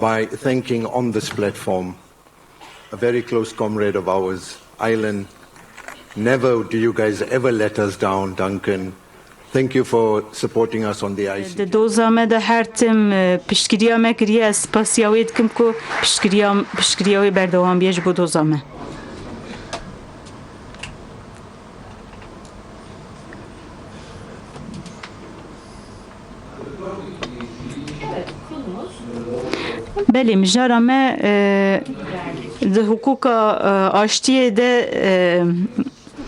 by thanking on this platform a very close comrade of ours, Aylan. Never do you guys ever let us down, Duncan. Thank you for supporting us on the ICT. دوزا مده هر تم پشتگیری ما کریه اسپاسیاوی دکم کو پشتگیری بردوام بیش بود دوزا ما. بله مجارا ما ده حقوق آشتیه ده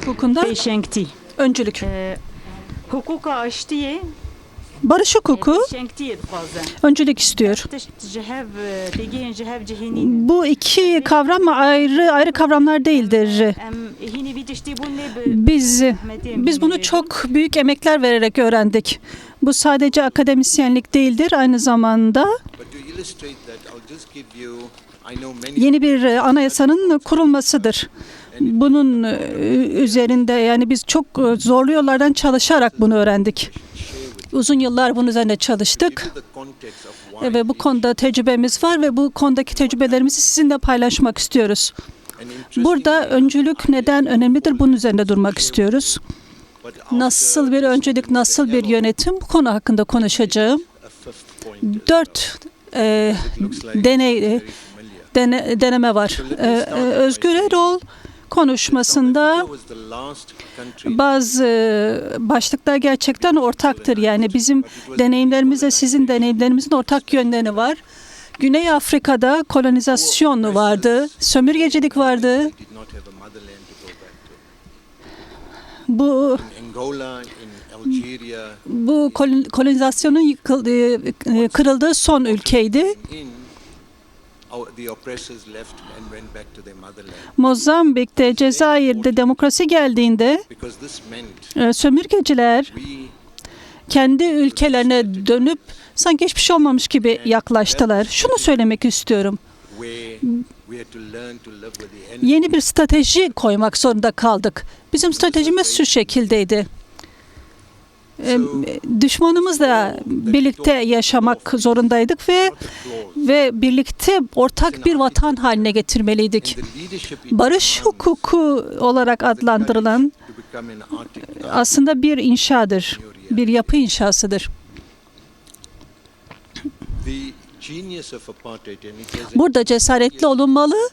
Hukukunda پیشنگتی. öncülük. Hukuk aştiye Barış hukuku peşengtiye dixwaze. öncülük istiyor. Cihev degên cihev cihînî. Bu iki kavram ayrı kavramlar değildir. Em hînî vî tiştî bûn lê Biz bunu çok büyük emekler vererek öğrendik. Bu sadece akademisyenlik değildir, aynı zamanda yeni bir anayasanın kurulmasıdır. Bunun üzerinde yani biz çok zorlu yollardan çalışarak bunu öğrendik. Uzun yıllar bunun üzerinde çalıştık ve bu konuda tecrübemiz var ve bu konudaki tecrübelerimizi sizinle paylaşmak istiyoruz. Burada öncülük neden önemlidir? Bunun üzerinde durmak istiyoruz. Nasıl bir öncülük, nasıl bir yönetim, bu konu hakkında konuşacağım. 4 deneme var. Özgür Erol konuşmasında bazı başlıklar gerçekten ortaktır. Yani bizim deneyimlerimizle sizin deneyimlerimizin ortak yönleri var. Güney Afrika'da kolonizasyon vardı, sömürgecilik vardı. Bu kolonizasyonun kırıldığı son ülkeydi. Mozambik'te, Cezayir'de demokrasi geldiğinde sömürgeciler kendi ülkelerine dönüp sanki hiçbir şey olmamış gibi yaklaştılar. Şunu söylemek istiyorum. Yeni bir strateji koymak zorunda kaldık. Bizim stratejimiz şu şekildeydi. Düşmanımızla birlikte yaşamak zorundaydık ve birlikte ortak bir vatan haline getirmeliydik. Barış hukuku olarak adlandırılan aslında bir inşadır, bir yapı inşasıdır. Burada cesaretli olunmalı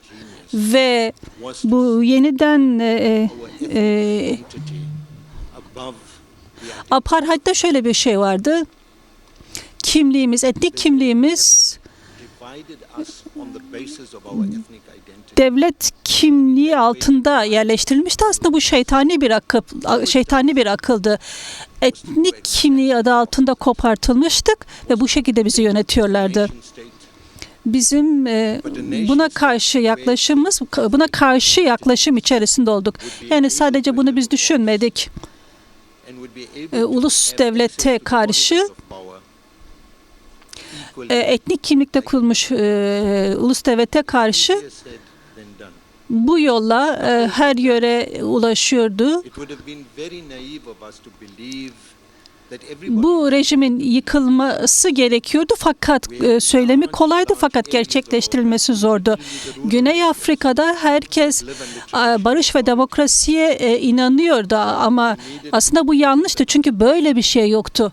ve bu yeniden apartheid'de şöyle bir şey vardı. Kimliğimiz, etnik kimliğimiz devlet kimliği altında yerleştirilmişti. Aslında bu şeytani bir akıldı. Etnik kimliği adı altında kopartılmıştık ve bu şekilde bizi yönetiyorlardı. Bizim buna karşı yaklaşım içerisinde olduk. Yani sadece bunu biz düşünmedik. Ulus devlete karşı etnik kimlikte kurulmuş ulus devlete karşı bu yolla her yöre ulaşıyordu. Bu rejimin yıkılması gerekiyordu fakat söylemi kolaydı fakat gerçekleştirilmesi zordu. Güney Afrika'da herkes barış ve demokrasiye inanıyordu ama aslında bu yanlıştı çünkü böyle bir şey yoktu.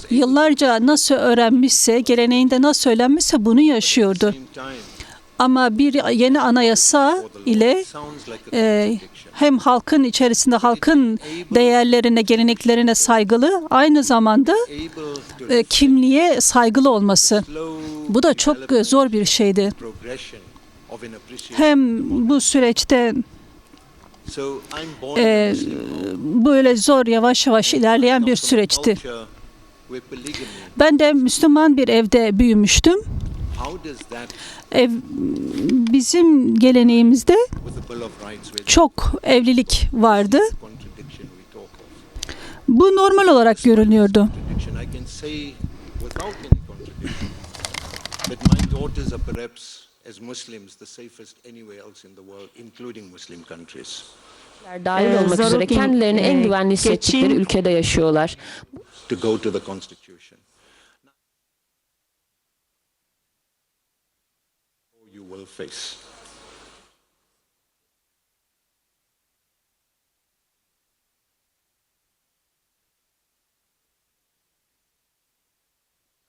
Yıllarca nasıl öğrenmişse, geleneğinde nasıl söylenmişse bunu yaşıyordu. Ama bir yeni anayasa ile hem halkın içerisinde halkın değerlerine, geleneklerine saygılı, aynı zamanda kimliğe saygılı olması. Bu da çok zor bir şeydi. Hem bu süreçte böyle zor, yavaş yavaş ilerleyen bir süreçti. Ben de Müslüman bir evde büyümüştüm. Bizim geleneğimizde çok evlilik vardı. Bu normal olarak görünüyordu. Dahil olmak üzere kendilerini en güvenli hissettikleri ülkede yaşıyorlar. face.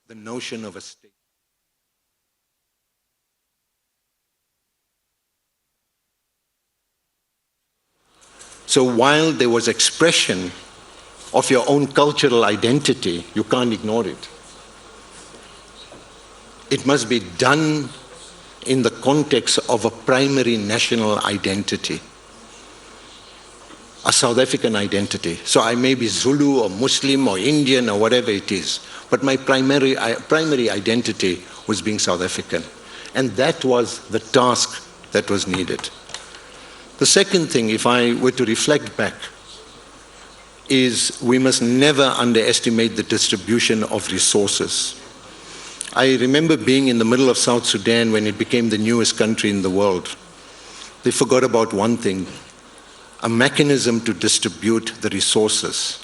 The notion of a state. So while there was expression of your own cultural identity, you can't ignore it. It must be done in the context of a primary national identity, a South African identity. So I may be Zulu or Muslim or Indian or whatever it is, but my primary identity was being South African. And that was the task that was needed. The second thing, if I were to reflect back, is we must never underestimate the distribution of resources. I remember being in the middle of South Sudan when it became the newest country in the world. They forgot about one thing, a mechanism to distribute the resources,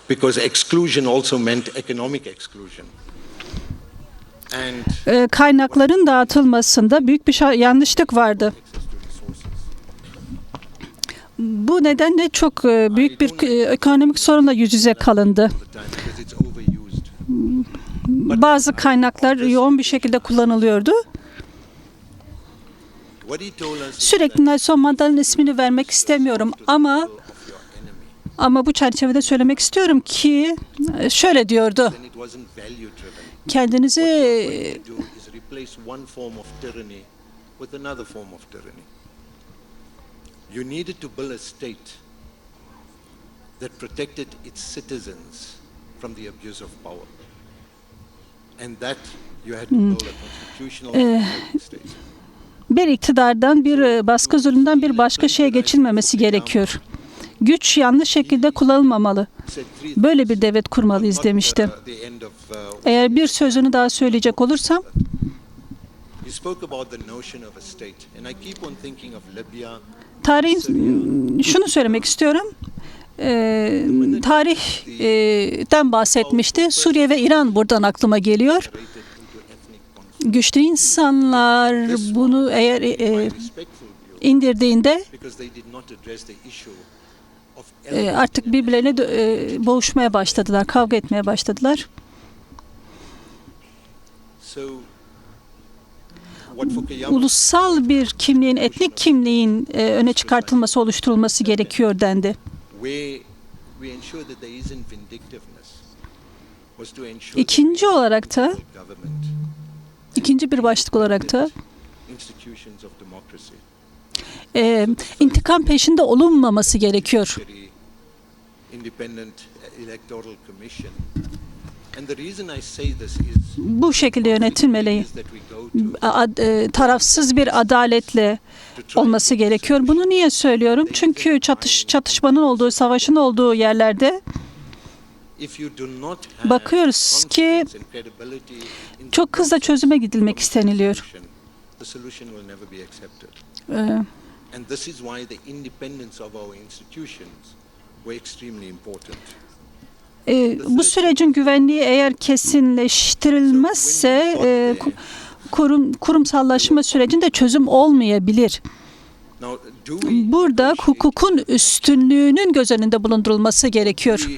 because exclusion also meant economic exclusion. And Kaynakların dağıtılmasında büyük bir yanlışlık vardı. Bu nedenle çok büyük bir ekonomik sorunla yüz yüze kalındı. Bazı kaynaklar yoğun bir şekilde kullanılıyordu. Sürekli Nelson Mandela'nın ismini vermek istemiyorum ama bu çerçevede söylemek istiyorum ki şöyle diyordu. Kendinizi you needed to build a state that protected its citizens from the abuse of power. And that you had to build a constitutional state. Bir iktidardan, bir baskı zulümden bir başka şeye geçilmemesi gerekiyor. Güç yanlış şekilde kullanılmamalı. Böyle bir devlet kurmalıyız demişti. Eğer bir sözünü daha söyleyecek olursam, şunu söylemek istiyorum. Tarihten bahsetmişti. Suriye ve İran buradan aklıma geliyor. Güçlü insanlar bunu eğer indirdiğinde artık birbirlerine boğuşmaya başladılar, kavga etmeye başladılar. Ulusal bir kimliğin, etnik kimliğin öne çıkartılması, oluşturulması gerekiyor dendi. İkinci olarak da, ikinci bir başlık olarak da intikam peşinde olunmaması gerekiyor. Bu şekilde yönetilmeli. Tarafsız bir adaletle olması gerekiyor. Bunu niye söylüyorum? Çünkü çatışmanın olduğu, savaşın olduğu yerlerde bakıyoruz ki çok hızlı çözüme gidilmek isteniliyor. Bu sürecin güvenliği eğer kesinleştirilmezse kurumsallaşma sürecinde çözüm olmayabilir. Burada hukukun üstünlüğünün göz önünde bulundurulması gerekiyor.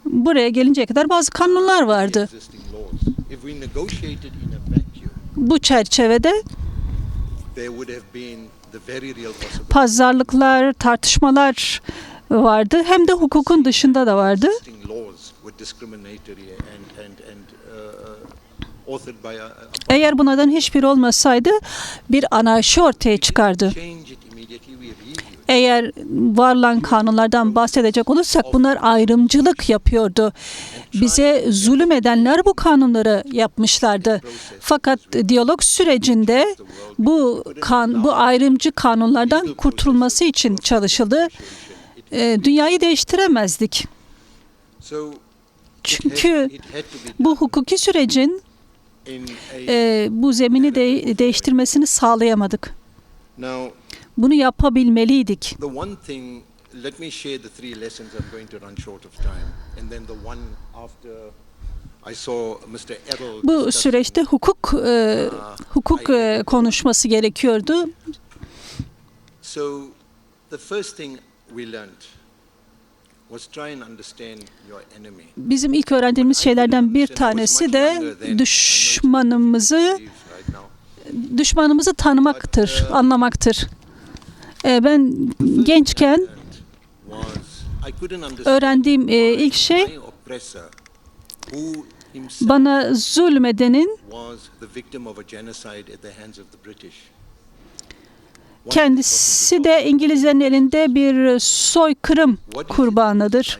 Buraya gelinceye kadar bazı kanunlar vardı. Bu çerçevede pazarlıklar, tartışmalar vardı. Hem de hukukun dışında da vardı. Eğer bunlardan hiçbiri olmasaydı bir anarşi ortaya çıkardı. Eğer varılan kanunlardan bahsedecek olursak bunlar ayrımcılık yapıyordu. Bize zulüm edenler bu kanunları yapmışlardı. Fakat diyalog sürecinde bu ayrımcı kanunlardan kurtulması için çalışıldı. Dünyayı değiştiremezdik. Çünkü bu hukuki sürecin bu zemini değiştirmesini sağlayamadık. Bunu yapabilmeliydik. I saw Mr. Errol Bu discuss süreçte hukuk konuşması gerekiyordu. So the first thing we learned was try and understand your enemy. Bizim ilk öğrendiğimiz şeylerden bir tanesi de düşmanımızı tanımaktır, anlamaktır. Ben gençken öğrendiğim ilk şey bana zulmedenin kendisi de İngilizlerin elinde bir soykırım kurbanıdır.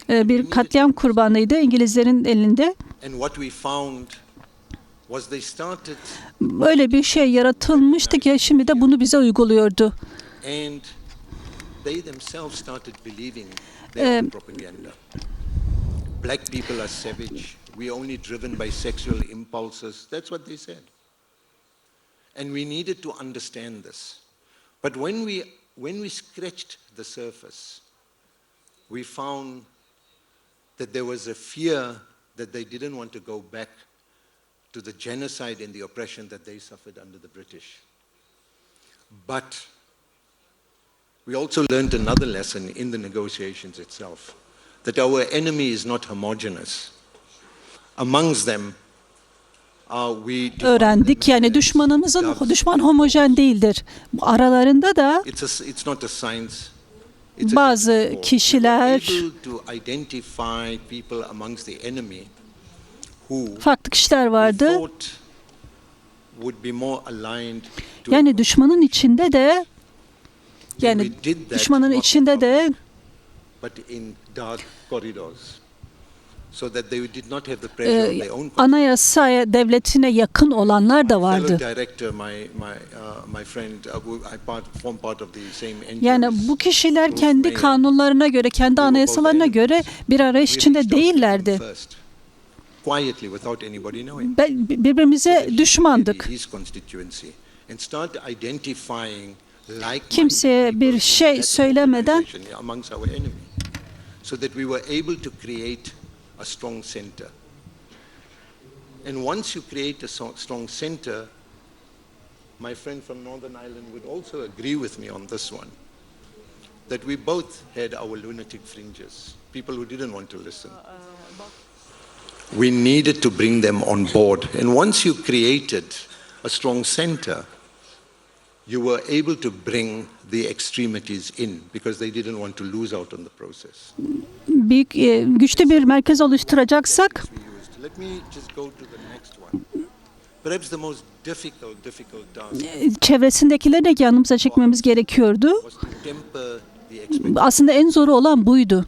Bir katliam kurbanıydı İngilizlerin elinde. Öyle bir şey yaratılmıştı ki şimdi de bunu bize uyguluyordu. Black people are savage. We are only driven by sexual impulses. That's what they said. And we needed to understand this. But when we scratched the surface, we found that there was a fear that they didn't want to go back to the genocide and the oppression that they suffered under the British. But we also learned another lesson in the negotiations itself, that our enemy is not homogeneous. Amongst them öğrendik. Yani düşman homojen değildir. Aralarında da bazı kişiler, farklı kişiler vardı. Yani düşmanın içinde de anayasa devletine yakın olanlar da vardı. Yani bu kişiler kendi kanunlarına göre, kendi anayasalarına göre bir arayış içinde değillerdi. Birbirimize düşmandık. Kimseye bir şey söylemeden a strong center. And once you create a strong center, my friend from Northern Ireland would also agree with me on this one, that we both had our lunatic fringes, people who didn't want to listen. We needed to bring them on board. And once you created a strong center, you were able to bring the extremities in because they didn't want to lose out on the process. Güçlü bir merkez oluşturacaksak, let me just go to the next one. Perhaps the most difficult çevresindekileri de yanımıza çekmemiz gerekiyordu. Aslında en zoru olan buydu.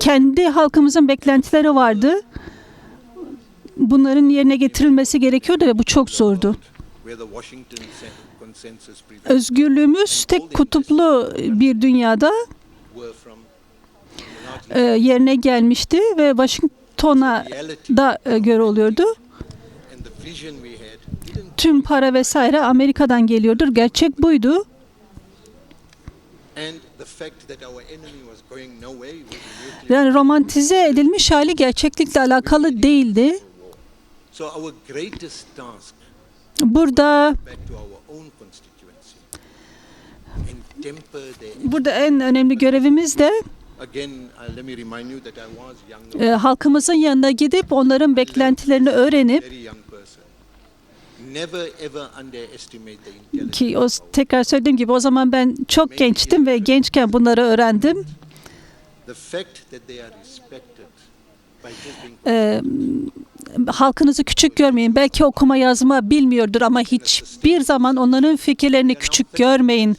Kendi halkımızın beklentileri vardı. Bunların yerine getirilmesi gerekiyordu ve bu çok zordu. Özgürlüğümüz tek kutuplu bir dünyada yerine gelmişti ve Washington'a da göre oluyordu. Tüm para vesaire Amerika'dan geliyordur. Gerçek buydu. Yani romantize edilmiş hali gerçeklikle alakalı değildi. Burada en önemli görevimiz de halkımızın yanına gidip onların beklentilerini öğrenip ki tekrar söylediğim gibi o zaman ben çok gençtim ve gençken bunları öğrendim. Halkınızı küçük görmeyin. Belki okuma yazma bilmiyordur ama hiçbir zaman onların fikirlerini küçük görmeyin.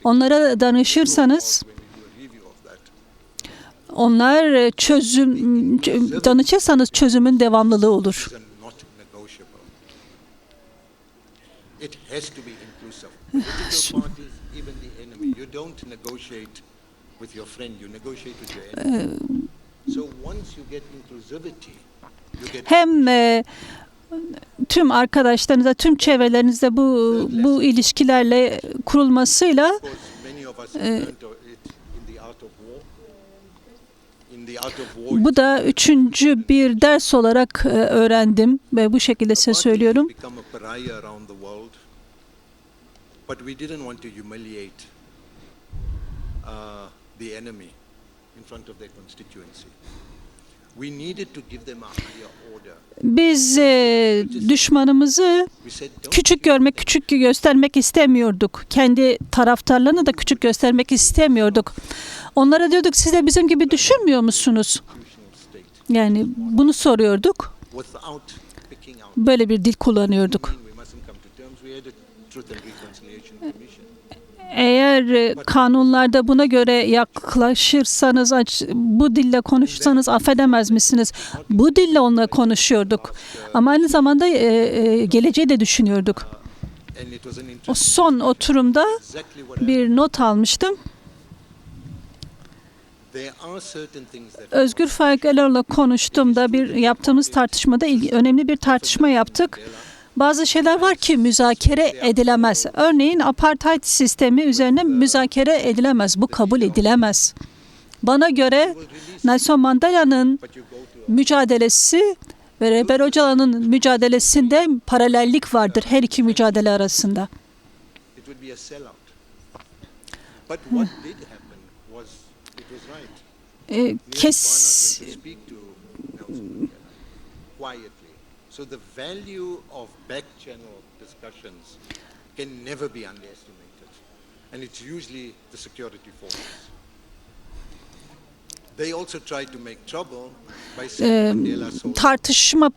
Onlara danışırsanız danışırsanız çözümün devamlılığı olur. Hem tüm arkadaşlarınızla, tüm çevrelerinizde bu ilişkilerle kurulmasıyla Bu da üçüncü bir ders olarak öğrendim ve bu şekilde size söylüyorum. But we didn't want to humiliate the enemy in front of their constituency. We needed to give them a higher order. Biz düşmanımızı küçük görmek, küçük göstermek istemiyorduk. Kendi taraftarlarını da küçük göstermek istemiyorduk. Onlara diyorduk, siz de bizim gibi düşünmüyor musunuz? Yani bunu soruyorduk. Without picking out. Böyle bir dil kullanıyorduk. We mustn't come to terms. We had a Truth and Reconciliation Commission. Eğer kanunlarda buna göre yaklaşırsanız, bu dille konuşursanız affedemez misiniz? Bu dille onunla konuşuyorduk. Ama aynı zamanda geleceği de düşünüyorduk. And it was an O son oturumda exactly what bir not almıştım. there are certain things that Özgür Farkeler'le konuştuğumda yaptığımız tartışmada önemli bir tartışma yaptık. Bazı şeyler var ki müzakere edilemez. Örneğin apartheid sistemi üzerine müzakere edilemez. Bu kabul edilemez. Bana göre Nelson Mandela'nın mücadelesi ve Rebel Öcalan'ın mücadelesinde paralellik vardır her iki mücadele arasında. it would be a sellout. But what did happen was it was right. Kes Went to speak to Nelson Mandela quietly. So the value of back channel discussions can never be underestimated. And it's usually the security forces. They also try to make trouble by saying Mandela sold tartışma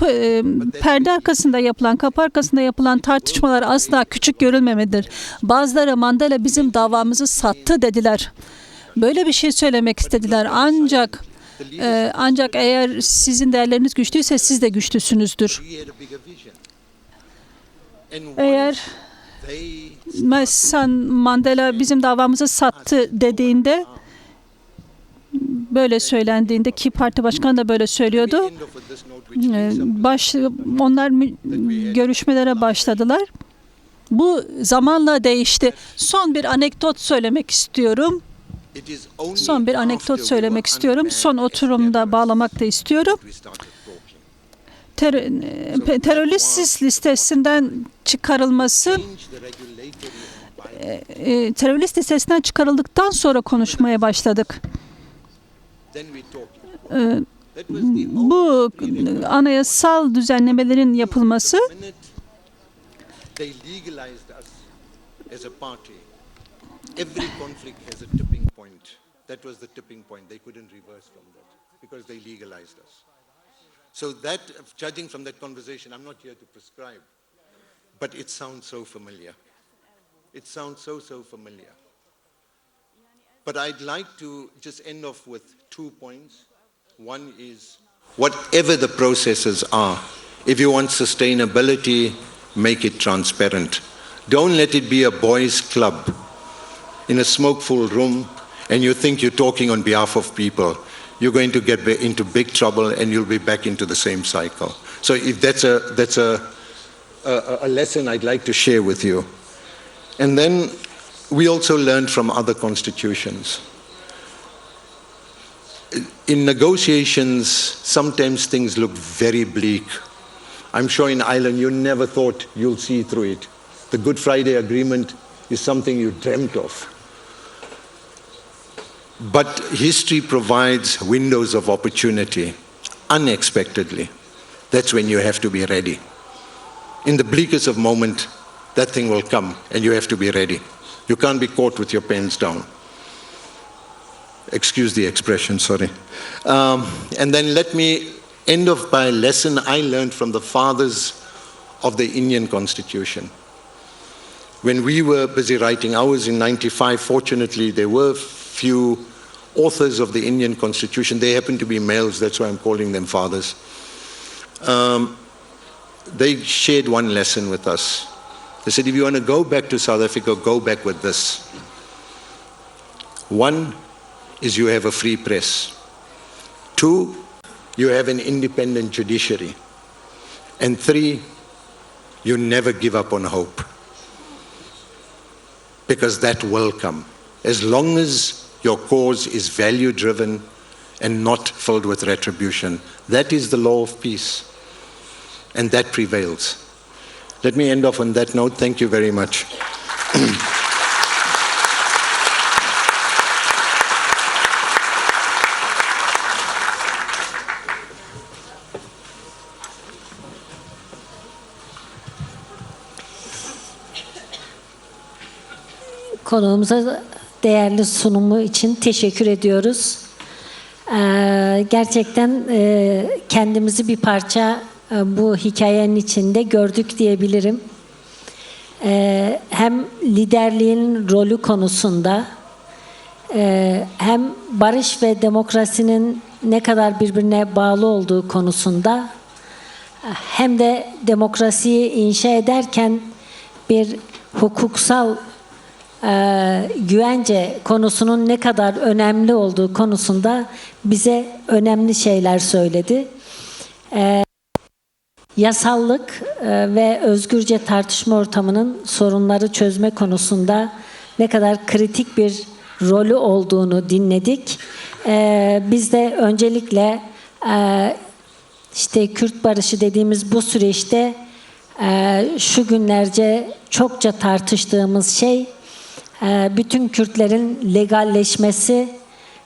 perde arkasında yapılan, kapı arkasında yapılan tartışmalar asla küçük görülmemelidir. Bazıları Mandela bizim davamızı sattı dediler. Böyle bir şey söylemek istediler. Ancak eğer sizin değerleriniz güçlüyse siz de güçlüsünüzdür. we had a bigger vision. And Eğer once they Nelson Mandela bizim davamızı sattı dediğinde, böyle söylendiğinde, ki parti başkanı da böyle söylüyordu. end of this note which leads up to Onlar görüşmelere başladılar. Bu zamanla değişti. Son bir anekdot söylemek istiyorum. it is only Son bir after anekdot we söylemek were istiyorum. unbanned Son as oturumda terrorists bağlamak da istiyorum. we started talking. Terörist listesinden çıkarılması, Change the regulatory environment. terörist listesinden çıkarıldıktan sonra konuşmaya başladık. Then we talked. That was the Bu anayasal düzenlemelerin yapılması, minute they legalized us as a party. Every conflict has a tipping point. That was the tipping point. They couldn't reverse from that because they legalized us. So that, judging from that conversation, I'm not here to prescribe, but it sounds so familiar. It sounds so familiar. But I'd like to just end off with 2 points. One is, whatever the processes are, if you want sustainability, make it transparent. Don't let it be a boys' club in a smoke-filled room and you think you're talking on behalf of people. You're going to get into big trouble and you'll be back into the same cycle. So if that's a lesson I'd like to share with you. And then we also learned from other constitutions. In negotiations, sometimes things look very bleak. I'm sure in Ireland you never thought you'll see through it. The Good Friday Agreement is something you dreamt of. But history provides windows of opportunity unexpectedly. That's when you have to be ready. In the bleakest of moment, that thing will come and you have to be ready. You can't be caught with your pants down. Excuse the expression, sorry. And then let me end off by a lesson I learned from the fathers of the Indian Constitution. When we were busy writing ours in 95, fortunately, there were few authors of the Indian Constitution. They happen to be males, that's why I'm calling them fathers. They shared one lesson with us. They said, if you want to go back to South Africa, go back with this. One is you have a free press. Two, you have an independent judiciary. And three, you never give up on hope. Because that will come. As long as your cause is value-driven and not filled with retribution. That is the law of peace, and that prevails. Let me end off on that note. Thank you very much. Konuğumuza değerli sunumu için teşekkür ediyoruz. Gerçekten kendimizi bir parça bu hikayenin içinde gördük diyebilirim. Hem liderliğin rolü konusunda hem barış ve demokrasinin ne kadar birbirine bağlı olduğu konusunda hem de demokrasiyi inşa ederken bir hukuksal güvence konusunun ne kadar önemli olduğu konusunda bize önemli şeyler söyledi. Yasallık ve özgürce tartışma ortamının sorunları çözme konusunda ne kadar kritik bir rolü olduğunu dinledik. Biz de öncelikle işte Kürt barışı dediğimiz bu süreçte şu günlerce çokça tartıştığımız şey bütün Kürtlerin legalleşmesi,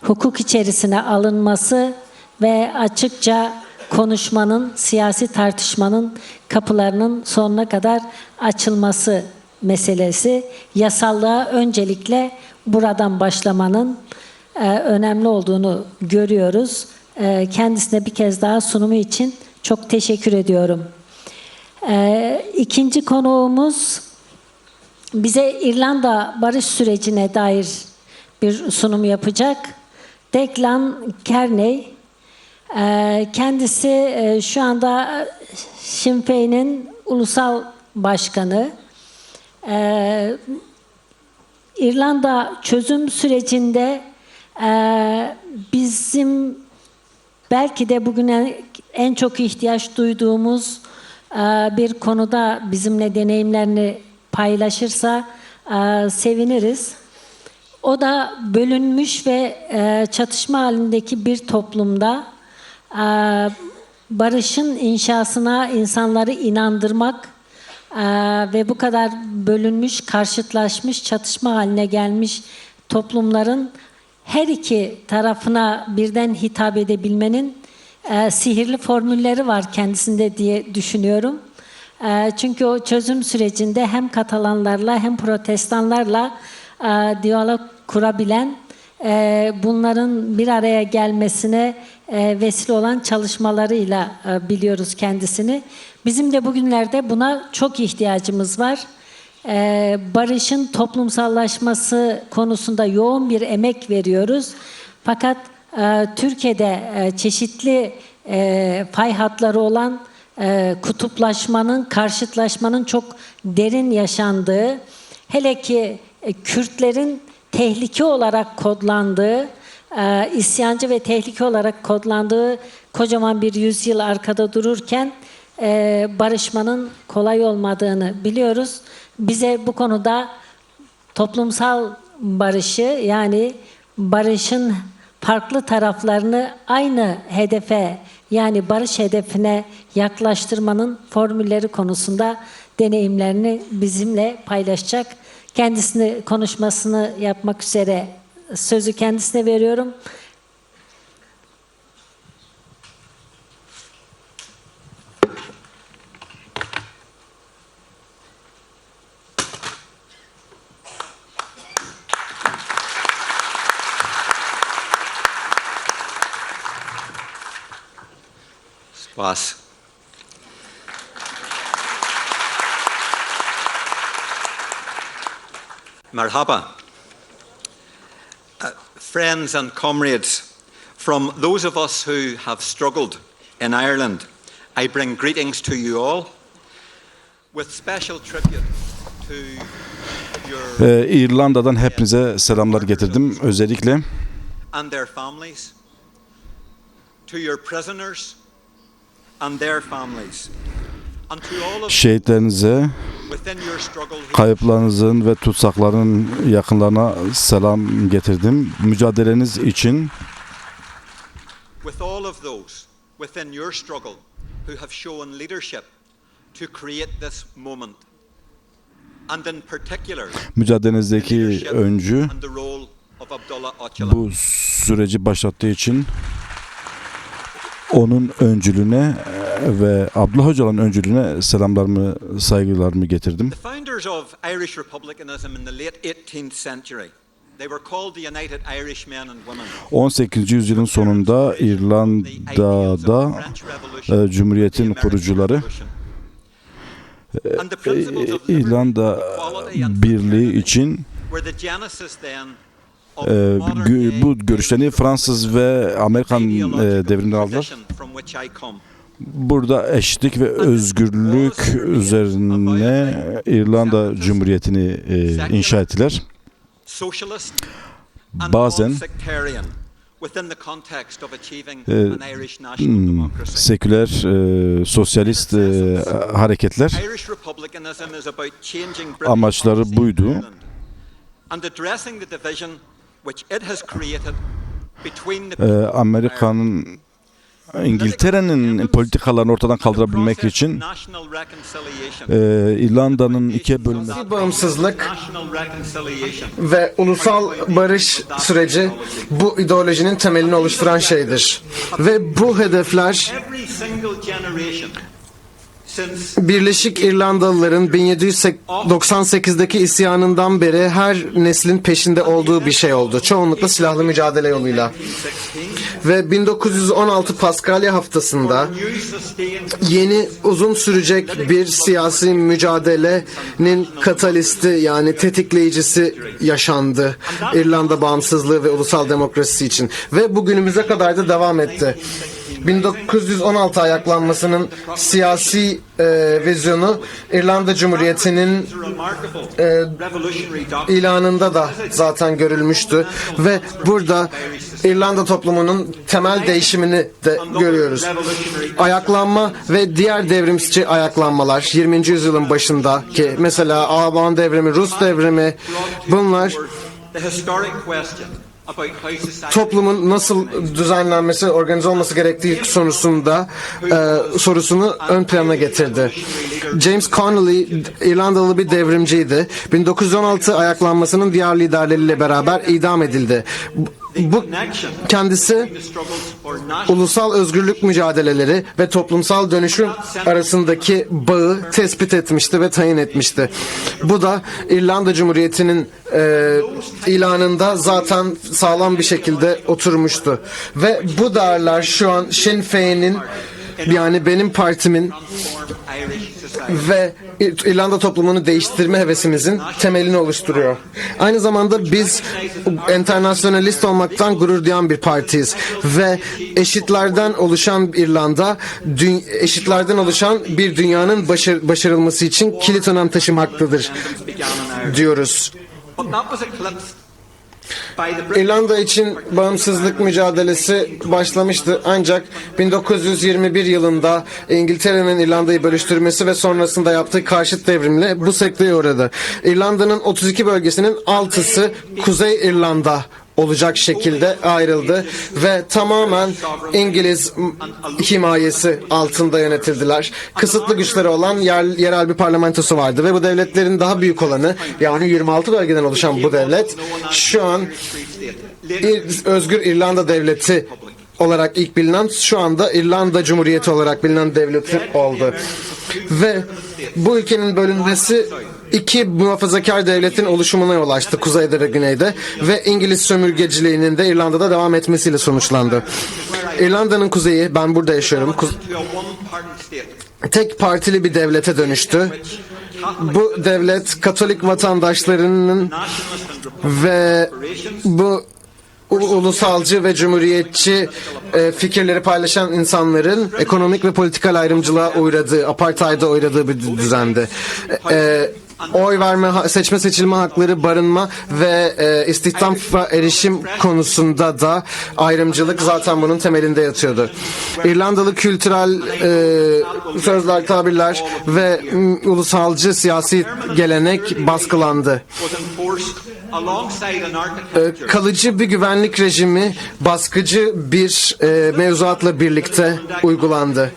hukuk içerisine alınması ve açıkça konuşmanın, siyasi tartışmanın kapılarının sonuna kadar açılması meselesi. Yasallığa öncelikle buradan başlamanın önemli olduğunu görüyoruz. Kendisine bir kez daha sunumu için çok teşekkür ediyorum. İkinci konuğumuz bize İrlanda barış sürecine dair bir sunum yapacak. Declan Kearney. Kendisi şu anda Sinn Féin'in ulusal başkanı. İrlanda çözüm sürecinde bizim belki de bugüne en çok ihtiyaç duyduğumuz bir konuda bizimle deneyimlerini paylaşırsa seviniriz. O da bölünmüş ve çatışma halindeki bir toplumda barışın inşasına insanları inandırmak ve bu kadar bölünmüş, karşıtlaşmış, çatışma haline gelmiş toplumların her iki tarafına birden hitap edebilmenin sihirli formülleri var kendisinde diye düşünüyorum. Çünkü o çözüm sürecinde hem Katalanlarla hem Protestanlarla diyalog kurabilen, bunların bir araya gelmesine vesile olan çalışmalarıyla biliyoruz kendisini. Bizim de bugünlerde buna çok ihtiyacımız var. Barışın toplumsallaşması konusunda yoğun bir emek veriyoruz. Fakat Türkiye'de çeşitli pay hatları olan kutuplaşmanın, karşıtlaşmanın çok derin yaşandığı, hele ki Kürtlerin tehlike olarak kodlandığı, isyancı ve tehlike olarak kodlandığı kocaman bir yüzyıl arkada dururken barışmanın kolay olmadığını biliyoruz. Bize bu konuda toplumsal barışı, yani barışın farklı taraflarını aynı hedefe, yani barış hedefine yaklaştırmanın formülleri konusunda deneyimlerini bizimle paylaşacak. Kendisini konuşmasını yapmak üzere sözü kendisine veriyorum. Spas. Marhaba. Friends and comrades, from those of us who have struggled in Ireland, I bring greetings to you all with special tribute to your İrlanda'dan hepinize selamlar getirdim. Özellikle and their families, to your prisoners and their families, and to all of şehitlerinize, within your struggle here. kayıplarınızın ve tutsakların yakınlarına selam getirdim. Mücadeleniz için with all of those within your struggle who have shown leadership to create this moment. And in particular, mücadelenizdeki leadership öncü and the role of Abdullah Öcalan. bu süreci başlattığı için onun öncülüğüne ve Abdullah Öcalan'ın öncülüğüne selamlarımı, saygılarımı getirdim. The founders of Irish republicanism in the late 18th century, they were called the United Irishmen and Women. 18. yüzyılın sonunda İrlanda'da Cumhuriyet'in kurucuları And the principles of liberty, İrlanda equality and birliği için were the genesis then of modern bu görüşlerini Fransız ve Amerikan devrinden aldılar. tradition from which I come. Burada eşitlik ve özgürlük üzerine İrlanda Cumhuriyeti'ni inşa ettiler. Socialist and Bazen non-sectarian within the context of achieving an Irish national democracy. seküler, sosyalist hareketler Irish republicanism is about changing British amaçları policy in buydu. Ireland and addressing the division which it has created between the people of Ireland. Amerika'nın, İngiltere'nin politikalarını ortadan kaldırabilmek için National reconciliation. İrlanda'nın ikiye bölünmesi. Bağımsızlık National reconciliation. ve ulusal barış süreci bu ideolojinin temelini oluşturan şeydir. Ve bu hedefler Every single generation since Birleşik İrlandalıların 1798'deki isyanından beri her neslin peşinde olduğu bir şey oldu. Çoğunlukla silahlı mücadele yoluyla. 1916 Ve 1916 Paskalya haftasında new sustained yeni uzun sürecek bir siyasi mücadelenin katalisti yani tetikleyicisi yaşandı. İrlanda bağımsızlığı ve ulusal demokrasisi için. Ve bugünümüze kadar da devam etti. 1916 ayaklanmasının siyasi vizyonu İrlanda Cumhuriyeti'nin revolutionary doctrine. ilanında da zaten görülmüştü ve burada İrlanda toplumunun temel değişimini de görüyoruz. Ayaklanma ve diğer devrimci ayaklanmalar 20. yüzyılın başındaki mesela Alman devrimi, Rus devrimi bunlar The historic question about how society toplumun nasıl düzenlenmesi, organize olması gerektiği sorusunu ön plana getirdi. James Connolly İrlandalı bir devrimciydi. 1916 ayaklanmasının diğer liderleriyle beraber idam edildi. Bu kendisi ulusal özgürlük mücadeleleri ve toplumsal dönüşüm arasındaki bağı tespit etmişti ve tayin etmişti. Bu da İrlanda Cumhuriyeti'nin ilanında zaten sağlam bir şekilde oturmuştu. Ve bu değerler şu an Sinn Féin'in yani benim partimin ve İrlanda toplumunu değiştirme hevesimizin temelini oluşturuyor. Aynı zamanda biz enternasyonalist olmaktan gurur duyan bir partiyiz ve eşitlerden oluşan İrlanda, eşitlerden oluşan bir dünyanın başarılması için kilit önem taşımaktadır diyoruz. But that was eclipsed by the British. İrlanda için bağımsızlık mücadelesi başlamıştı ancak 1921 yılında İngiltere'nin İrlanda'yı bölüştürmesi ve sonrasında yaptığı karşıt devrimle bu sekteye uğradı. İrlanda'nın 32 bölgesinin 6'sı Kuzey İrlanda olacak şekilde ayrıldı ve tamamen İngiliz himayesi altında yönetildiler. Kısıtlı güçleri olan yerel bir parlamentosu vardı ve bu devletlerin daha büyük olanı yani 26 bölgeden oluşan bu devlet şu an Özgür İrlanda Devleti olarak ilk bilinen şu anda İrlanda Cumhuriyeti olarak bilinen devleti oldu. Ve bu ülkenin bölünmesi iki muhafazakar devletin oluşumuna yol açtı kuzeyde ve güneyde ve İngiliz sömürgeciliğinin de İrlanda'da devam etmesiyle sonuçlandı. İrlanda'nın kuzeyi, ben burada yaşıyorum, tek partili bir devlete dönüştü. Bu devlet Katolik vatandaşlarının ve bu ulusalcı ve cumhuriyetçi fikirleri paylaşan insanların ekonomik ve politikal ayrımcılığa uğradığı, apartheid'e uğradığı bir düzendi. oy verme, seçme seçilme hakları, barınma ve istihdam ve erişim konusunda da ayrımcılık zaten bunun temelinde yatıyordu. İrlandalı kültürel sözler, tabirler ve ulusalcı siyasi gelenek baskılandı. Kalıcı bir güvenlik rejimi baskıcı bir mevzuatla birlikte uygulandı.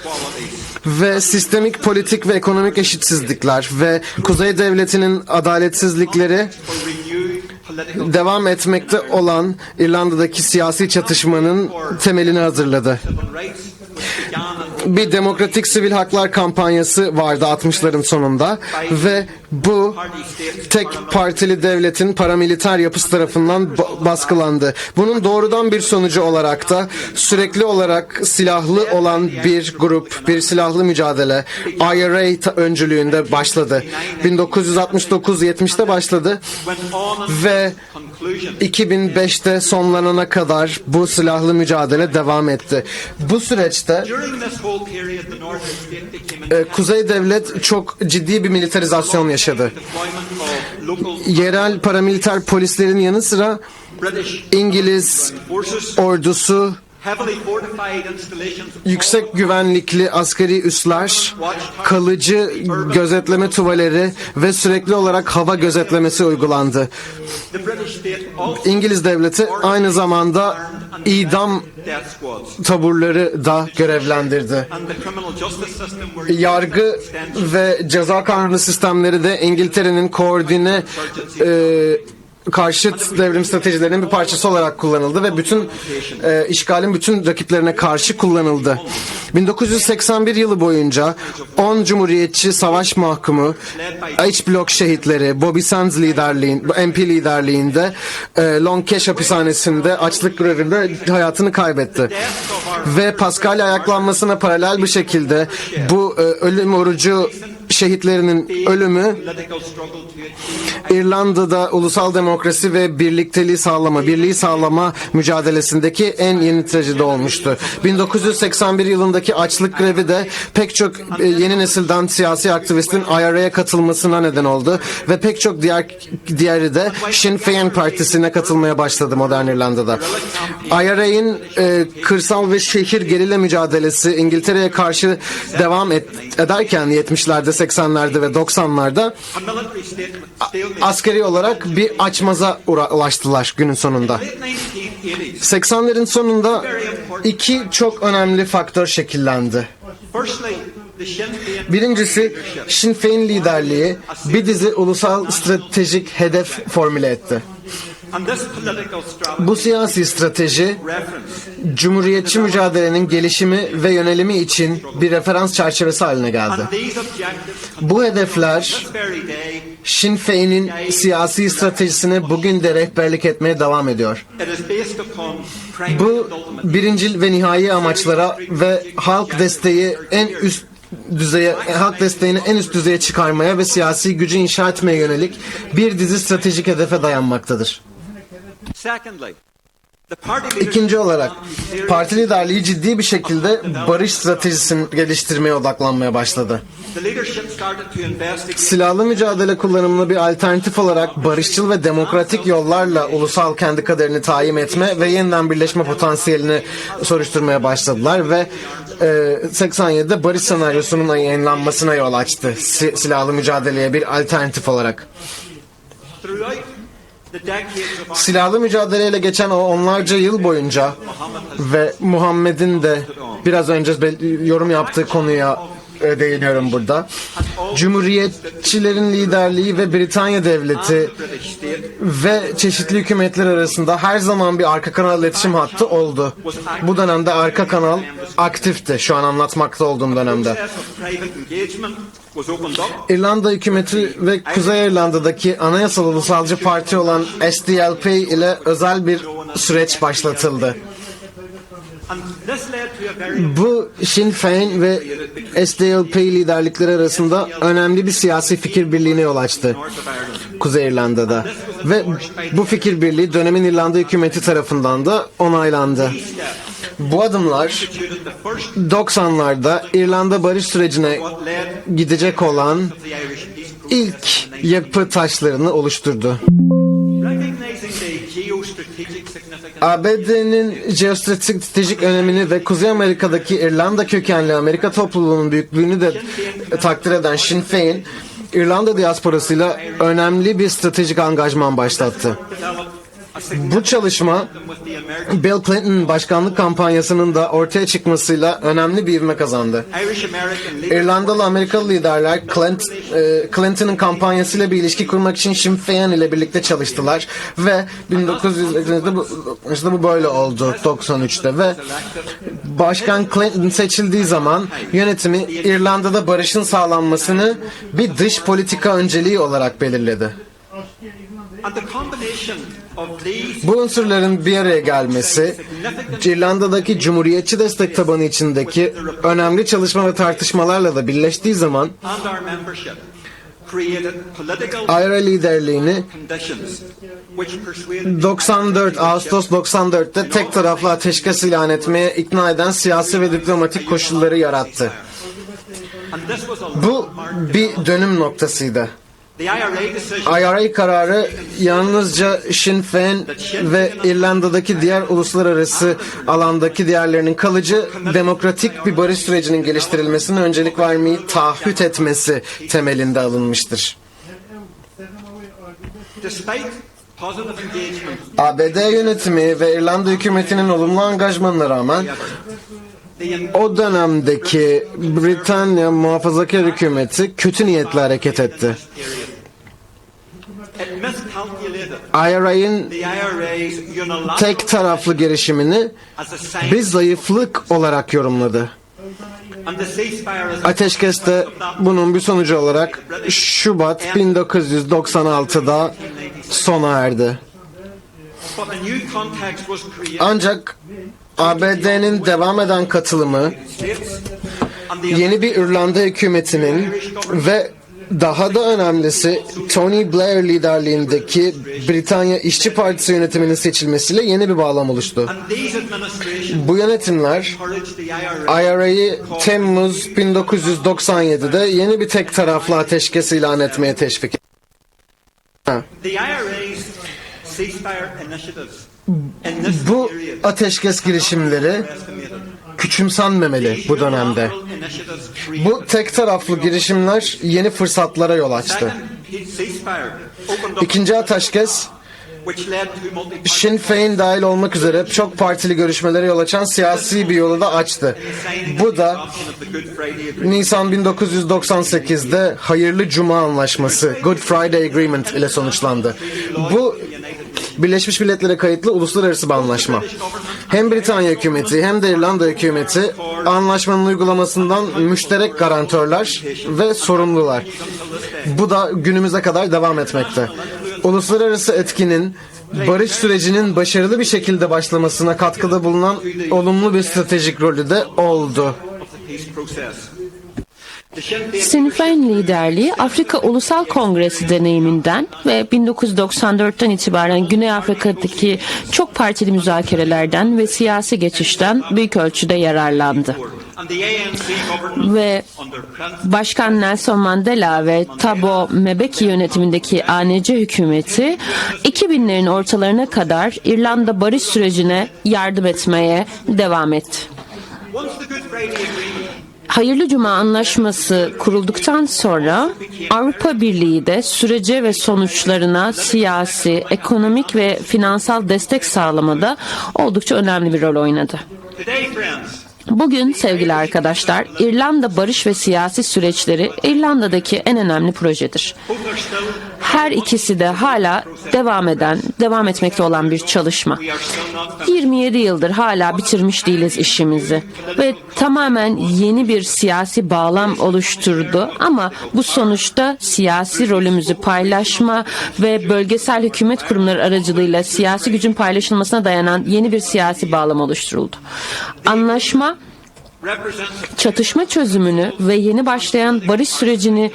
Ve sistemik politik ve ekonomik eşitsizlikler ve Kuzey Devleti'nin adaletsizlikleri devam etmekte olan İrlanda'daki siyasi çatışmanın temelini hazırladı. Bir demokratik sivil haklar kampanyası vardı 60'ların sonunda ve bu tek partili devletin paramiliter yapısı tarafından baskılandı. Bunun doğrudan bir sonucu olarak da sürekli olarak silahlı olan bir grup, bir silahlı mücadele IRA öncülüğünde başladı. 1969-70'te başladı ve 2005'te sonlanana kadar bu silahlı mücadele devam etti. Bu süreçte Kuzey Devlet çok ciddi bir militarizasyon yaşadı. Yerel paramiliter polislerin yanı sıra İngiliz ordusu, yüksek güvenlikli askeri üsler, kalıcı gözetleme tuvaleri ve sürekli olarak hava gözetlemesi uygulandı. İngiliz devleti aynı zamanda idam taburları da görevlendirdi. Yargı ve ceza kanunu sistemleri de İngiltere'nin koordine karşıt devrim stratejilerinin bir parçası olarak kullanıldı ve bütün işgalin bütün rakiplerine karşı kullanıldı. 1981 yılı boyunca 10 Cumhuriyetçi savaş mahkumu, H-Block şehitleri, Bobby Sands MP liderliğinde Long Kesh hapishanesinde açlık grevinde hayatını kaybetti. Ve Paskalya ayaklanmasına paralel bir şekilde bu ölüm orucu şehitlerinin ölümü İrlanda'da ulusal demokrasi ve birliği sağlama mücadelesindeki en yeni trajedi olmuştu. 1981 yılındaki açlık grevi de pek çok yeni nesilden siyasi aktivistin IRA'ya katılmasına neden oldu ve pek çok diğeri de Sinn Féin partisine katılmaya başladı modern İrlanda'da. IRA'nın kırsal ve şehir gerilla mücadelesi İngiltere'ye karşı devam ederken 70'lerde, 80'lerde ve 90'larda askeri olarak bir açmaza ulaştılar günün sonunda. 80'lerin sonunda iki çok önemli faktör şekillendi. Birincisi Sinn Féin liderliği bir dizi ulusal stratejik hedef formüle etti. Bu siyasi strateji Cumhuriyetçi mücadelenin gelişimi ve yönelimi için bir referans çerçevesi haline geldi. Bu hedefler Sinn Féin'in siyasi stratejisine bugün de rehberlik etmeye devam ediyor. Bu birincil ve nihai amaçlara ve halk desteğini en üst düzeye çıkarmaya ve siyasi gücü inşa etmeye yönelik bir dizi stratejik hedefe dayanmaktadır. İkinci olarak, parti liderliği ciddi bir şekilde barış stratejisini geliştirmeye odaklanmaya başladı. Silahlı mücadele kullanımına bir alternatif olarak barışçıl ve demokratik yollarla ulusal kendi kaderini tayin etme ve yeniden birleşme potansiyelini soruşturmaya başladılar ve 87'de barış senaryosunun yayınlanmasına yol açtı silahlı mücadeleye bir alternatif olarak. Silahlı mücadeleyle geçen o onlarca yıl boyunca ve Muhammed'in de biraz önce yorum yaptığı konuya değiniyorum burada. Cumhuriyetçilerin liderliği ve Britanya Devleti ve çeşitli hükümetler arasında her zaman bir arka kanal iletişim hattı oldu. Bu dönemde arka kanal aktifti. Şu an anlatmakta olduğum dönemde. İrlanda hükümeti ve Kuzey İrlanda'daki anayasal ulusalcı parti olan SDLP ile özel bir süreç başlatıldı. Bu Sinn Féin ve SDLP liderlikleri arasında önemli bir siyasi fikir birliğine yol açtı Kuzey İrlanda'da. Ve bu fikir birliği dönemin İrlanda hükümeti tarafından da onaylandı. Bu adımlar 90'larda İrlanda barış sürecine gidecek olan ilk yapı taşlarını oluşturdu. ABD'nin jeostratejik önemini ve Kuzey Amerika'daki İrlanda kökenli Amerika topluluğunun büyüklüğünü de takdir eden Sinn Féin, İrlanda diasporasıyla önemli bir stratejik angajman başlattı. Bu çalışma Bill Clinton'ın başkanlık kampanyasının da ortaya çıkmasıyla önemli bir ivme kazandı. İrlandalı Amerikalı liderler Clinton'ın kampanyasıyla bir ilişki kurmak için Sinn Féin ile birlikte çalıştılar ve 1980'de bu böyle oldu 93'te ve Başkan Clinton seçildiği zaman yönetimi İrlanda'da barışın sağlanmasını bir dış politika önceliği olarak belirledi. Bu unsurların bir araya gelmesi, İrlanda'daki Cumhuriyetçi destek tabanı içindeki önemli çalışma ve tartışmalarla da birleştiği zaman IRA liderliğini Ağustos 94'te tek taraflı ateşkes ilan etmeye ikna eden siyasi ve diplomatik koşulları yarattı. Bu bir dönüm noktasıydı. IRA kararı yalnızca Sinn Féin ve İrlanda'daki diğer uluslararası alandaki diğerlerinin kalıcı demokratik bir barış sürecinin geliştirilmesine öncelik vermeyi taahhüt etmesi temelinde alınmıştır. ABD yönetimi ve İrlanda hükümetinin olumlu angajmanına rağmen o dönemdeki Britanya muhafazakar hükümeti kötü niyetle hareket etti. IRA'nın tek taraflı girişimini bir zayıflık olarak yorumladı. Ateşkes de bunun bir sonucu olarak Şubat 1996'da sona erdi. Ancak ABD'nin devam eden katılımı, yeni bir İrlanda hükümetinin ve daha da önemlisi Tony Blair liderliğindeki Britanya İşçi Partisi yönetiminin seçilmesiyle yeni bir bağlam oluştu. Bu yönetimler IRA'yı Temmuz 1997'de yeni bir tek taraflı ateşkes ilan etmeye teşvik etti. Bu ateşkes girişimleri küçümsenmemeli bu dönemde. Bu tek taraflı girişimler yeni fırsatlara yol açtı. İkinci ateşkes, Sinn Féin dahil olmak üzere çok partili görüşmelere yol açan siyasi bir yolu da açtı. Bu da Nisan 1998'de Hayırlı Cuma Anlaşması, Good Friday Agreement ile sonuçlandı. Bu Birleşmiş Milletler'e kayıtlı uluslararası bir anlaşma. Hem Britanya hükümeti hem de İrlanda hükümeti anlaşmanın uygulamasından müşterek garantörler ve sorumlular. Bu da günümüze kadar devam etmekte. Uluslararası etkinin barış sürecinin başarılı bir şekilde başlamasına katkıda bulunan olumlu bir stratejik rolü de oldu. Sinn Féin liderliği Afrika Ulusal Kongresi deneyiminden ve 1994'ten itibaren Güney Afrika'daki çok partili müzakerelerden ve siyasi geçişten büyük ölçüde yararlandı. Ve Başkan Nelson Mandela ve Thabo Mbeki yönetimindeki ANC hükümeti 2000'lerin ortalarına kadar İrlanda barış sürecine yardım etmeye devam etti. Hayırlı Cuma Anlaşması kurulduktan sonra Avrupa Birliği de sürece ve sonuçlarına siyasi, ekonomik ve finansal destek sağlamada oldukça önemli bir rol oynadı. Bugün sevgili arkadaşlar, İrlanda barış ve siyasi süreçleri İrlanda'daki en önemli projedir. Her ikisi de hala devam etmekte olan bir çalışma. 27 yıldır hala bitirmiş değiliz işimizi ve tamamen yeni bir siyasi bağlam oluşturdu ama bu sonuçta siyasi rolümüzü paylaşma ve bölgesel hükümet kurumları aracılığıyla siyasi gücün paylaşılmasına dayanan yeni bir siyasi bağlam oluşturuldu. Anlaşma çatışma çözümünü ve yeni başlayan barış sürecini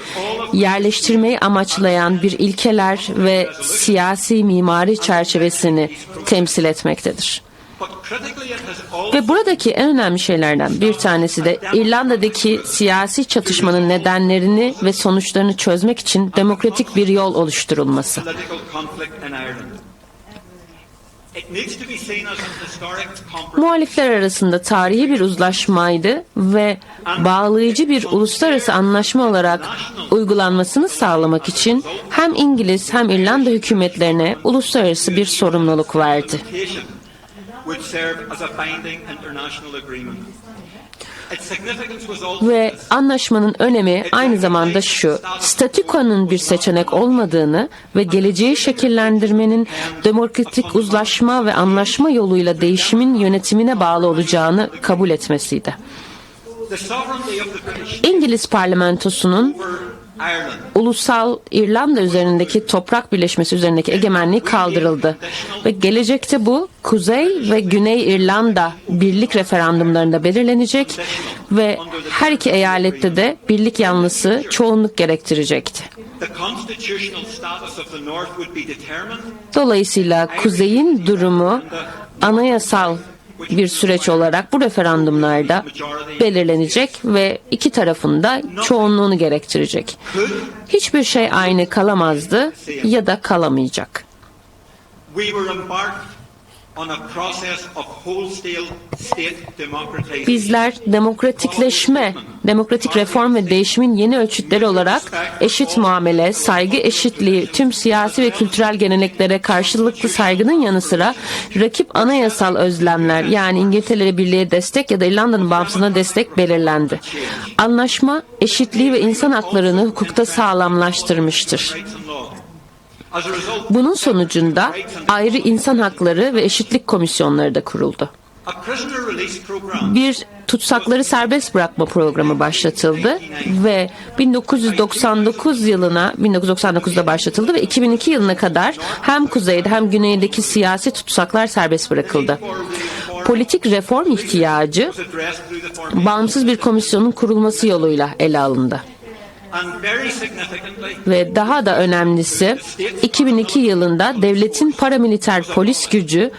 yerleştirmeyi amaçlayan bir ilkeler ve siyasi mimari çerçevesini temsil etmektedir. Ve buradaki en önemli şeylerden bir tanesi de İrlanda'daki siyasi çatışmanın nedenlerini ve sonuçlarını çözmek için demokratik bir yol oluşturulması. Muhalifler arasında tarihi bir uzlaşmaydı ve bağlayıcı bir uluslararası anlaşma olarak uygulanmasını sağlamak için hem İngiliz hem İrlanda hükümetlerine uluslararası bir sorumluluk verdi. Ve anlaşmanın önemi aynı zamanda şu, statükonun bir seçenek olmadığını ve geleceği şekillendirmenin demokratik uzlaşma ve anlaşma yoluyla değişimin yönetimine bağlı olacağını kabul etmesiydi. İngiliz parlamentosunun ulusal İrlanda üzerindeki toprak birleşmesi üzerindeki egemenliği kaldırıldı ve gelecekte bu Kuzey ve Güney İrlanda birlik referandumlarında belirlenecek ve her iki eyalette de birlik yanlısı çoğunluk gerektirecekti. Dolayısıyla Kuzey'in durumu anayasal bir süreç olarak bu referandumlarda belirlenecek ve iki tarafın da çoğunluğunu gerektirecek. Hiçbir şey aynı kalamazdı ya da kalamayacak. Bizler demokratikleşme, demokratik reform ve değişimin yeni ölçütleri olarak eşit muamele, saygı eşitliği, tüm siyasi ve kültürel geleneklere karşılıklı saygının yanı sıra rakip anayasal özlemler yani İngiltere Birliği'ye destek ya da İrlanda'nın bağımsızlığına destek belirlendi. Anlaşma eşitliği ve insan haklarını hukukta sağlamlaştırmıştır. Bunun sonucunda ayrı insan hakları ve eşitlik komisyonları da kuruldu. Bir tutsakları serbest bırakma programı başlatıldı ve 1999'da başlatıldı ve 2002 yılına kadar hem kuzeyde hem güneydeki siyasi tutsaklar serbest bırakıldı. Politik reform ihtiyacı bağımsız bir komisyonun kurulması yoluyla ele alındı. Ve daha da önemlisi 2002 yılında devletin paramiliter polis gücü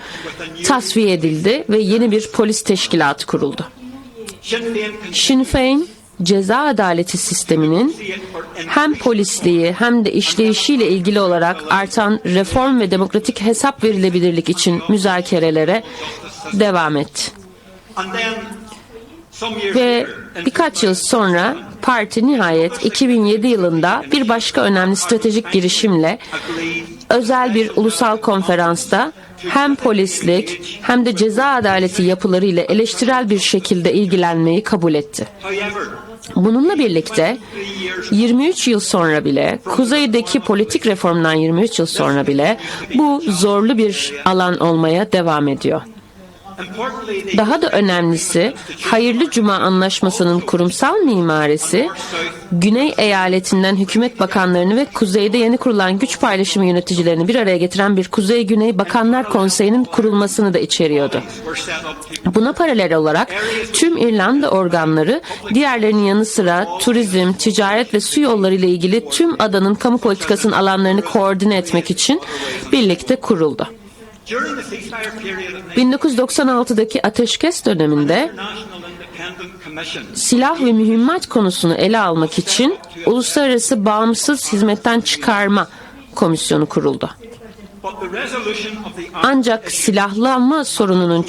tasfiye edildi ve yeni bir polis teşkilatı kuruldu. Sinn Féin ceza adaleti sisteminin hem polisliği hem de işleyişiyle ilgili olarak artan reform ve demokratik hesap verilebilirlik için müzakerelere devam etti. Ve birkaç yıl sonra parti nihayet 2007 yılında bir başka önemli stratejik girişimle özel bir ulusal konferansta hem polislik hem de ceza adaleti yapılarıyla eleştirel bir şekilde ilgilenmeyi kabul etti. Bununla birlikte 23 yıl sonra bile, kuzeydeki politik reformdan 23 yıl sonra bile bu zorlu bir alan olmaya devam ediyor. Daha da önemlisi, Hayırlı Cuma Anlaşması'nın kurumsal mimarisi, Güney eyaletinden hükümet bakanlarını ve kuzeyde yeni kurulan güç paylaşımı yöneticilerini bir araya getiren bir Kuzey-Güney Bakanlar Konseyi'nin kurulmasını da içeriyordu. Buna paralel olarak tüm İrlanda organları diğerlerinin yanı sıra turizm, ticaret ve su yolları ile ilgili tüm adanın kamu politikasının alanlarını koordine etmek için birlikte kuruldu. 1996'daki ateşkes döneminde silah ve mühimmat konusunu ele almak için Uluslararası Bağımsız Hizmetten Çıkarma Komisyonu kuruldu. Ancak silah sorununun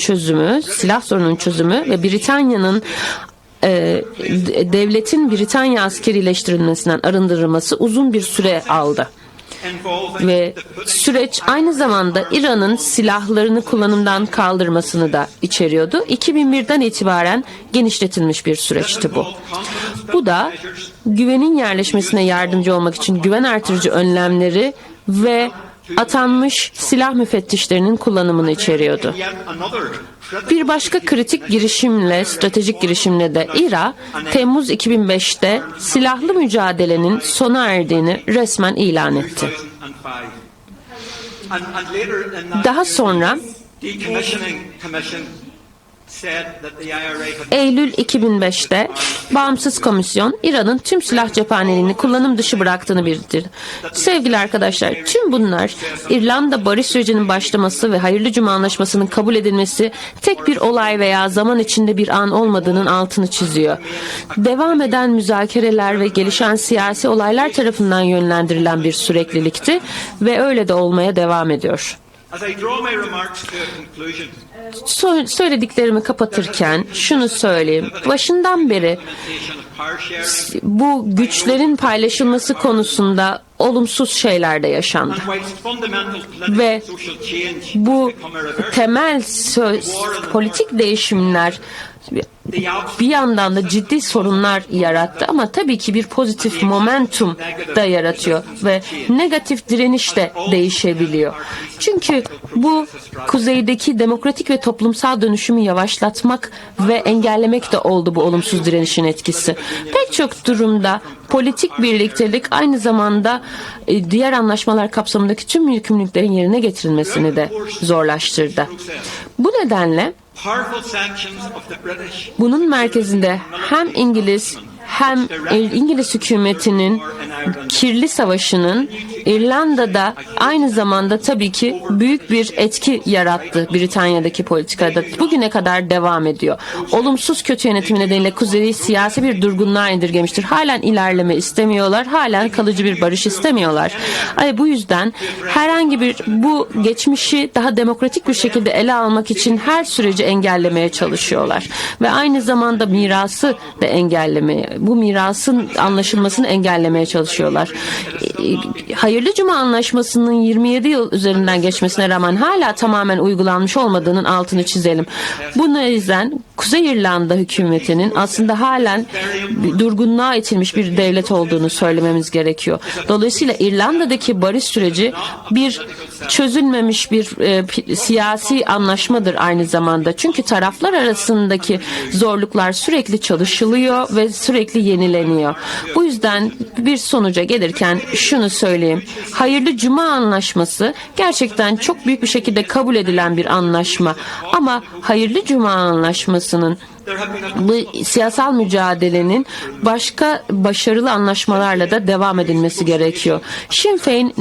çözümü ve Britanya'nın devletin Britanya askerileştirilmesinden arındırılması uzun bir süre aldı. Ve süreç aynı zamanda İran'ın silahlarını kullanımdan kaldırmasını da içeriyordu. 2001'den itibaren genişletilmiş bir süreçti bu. Bu da güvenin yerleşmesine yardımcı olmak için güven artırıcı önlemleri ve atanmış silah müfettişlerinin kullanımını içeriyordu. Bir başka stratejik girişimle de İRA, Temmuz 2005'te silahlı mücadelenin sona erdiğini resmen ilan etti. Daha sonra Eylül 2005'te bağımsız komisyon İran'ın tüm silah cephaneliğini kullanım dışı bıraktığını bildirdi. Sevgili arkadaşlar, tüm bunlar İrlanda barış sürecinin başlaması ve Hayırlı Cuma Anlaşması'nın kabul edilmesi tek bir olay veya zaman içinde bir an olmadığının altını çiziyor. Devam eden müzakereler ve gelişen siyasi olaylar tarafından yönlendirilen bir süreklilikti ve öyle de olmaya devam ediyor. Söylediklerimi kapatırken şunu söyleyeyim. Başından beri bu güçlerin paylaşılması konusunda olumsuz şeyler de yaşandı. Ve bu temel politik değişimler bir yandan da ciddi sorunlar yarattı ama tabii ki bir pozitif momentum da yaratıyor ve negatif direniş de değişebiliyor. Çünkü bu kuzeydeki demokratik ve toplumsal dönüşümü yavaşlatmak ve engellemek de oldu bu olumsuz direnişin etkisi. Pek çok durumda politik birliktelik aynı zamanda diğer anlaşmalar kapsamındaki tüm yükümlülüklerin yerine getirilmesini de zorlaştırdı. Bu nedenle bunun merkezinde hem İngiliz hükümetinin kirli savaşının İrlanda'da aynı zamanda tabii ki büyük bir etki yarattı Britanya'daki politikada. Bugüne kadar devam ediyor. Olumsuz kötü yönetimi nedeniyle kuzeyi siyasi bir durgunluğa indirgemiştir. Halen ilerleme istemiyorlar. Halen kalıcı bir barış istemiyorlar. Bu yüzden herhangi bir bu geçmişi daha demokratik bir şekilde ele almak için her süreci engellemeye çalışıyorlar. Ve aynı zamanda mirası da engellemeye, bu mirasın anlaşılmasını engellemeye çalışıyorlar. Hayırlı Cuma Anlaşması'nın 27 yıl üzerinden geçmesine rağmen hala tamamen uygulanmış olmadığının altını çizelim. Bu yüzden Kuzey İrlanda hükümetinin aslında halen durgunluğa itilmiş bir devlet olduğunu söylememiz gerekiyor. Dolayısıyla İrlanda'daki barış süreci bir çözülmemiş bir siyasi anlaşmadır aynı zamanda. Çünkü taraflar arasındaki zorluklar sürekli çalışılıyor ve sürekli yenileniyor. Bu yüzden bir sonuca gelirken şunu söyleyeyim. Hayırlı Cuma Anlaşması gerçekten çok büyük bir şekilde kabul edilen bir anlaşma. Ama Hayırlı Cuma Anlaşması'nın bu siyasal mücadelenin başka başarılı anlaşmalarla da devam edilmesi gerekiyor. Sinn Féin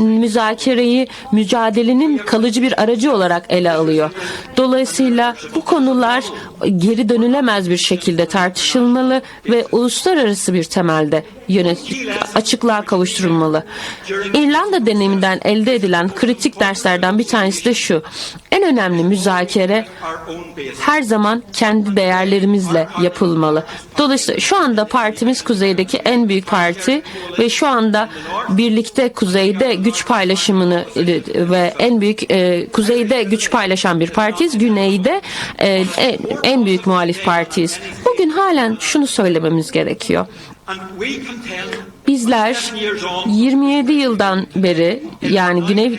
mücadelenin kalıcı bir aracı olarak ele alıyor. Dolayısıyla bu konular geri dönülemez bir şekilde tartışılmalı ve uluslararası bir temelde açıklığa kavuşturulmalı. İrlanda deneyiminden elde edilen kritik derslerden bir tanesi de şu. En önemli müzakere her zaman kendi değerlerimizle yapılmalı. Dolayısıyla şu anda partimiz kuzeydeki en büyük parti ve şu anda birlikte kuzeyde güç paylaşımını ve en büyük kuzeyde güç paylaşan bir partiyiz. Güneyde en büyük muhalif partiyiz. Bugün halen şunu söylememiz gerekiyor. Bizler 27 yıldan beri yani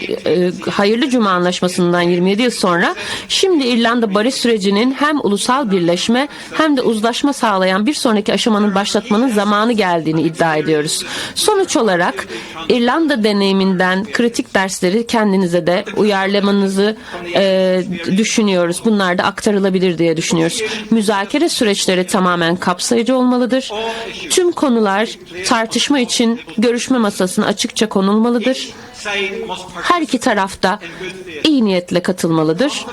Hayırlı Cuma Anlaşması'ndan 27 yıl sonra şimdi İrlanda barış sürecinin hem ulusal birleşme hem de uzlaşma sağlayan bir sonraki aşamanın başlatmanın zamanı geldiğini iddia ediyoruz. Sonuç olarak İrlanda deneyiminden kritik dersleri kendinize de uyarlamanızı düşünüyoruz. Bunlar da aktarılabilir diye düşünüyoruz. Müzakere süreçleri tamamen kapsayıcı olmalıdır. Tüm konular tartışma için görüşme masasına açıkça konulmalıdır. Her iki tarafta iyi niyetle katılmalıdır.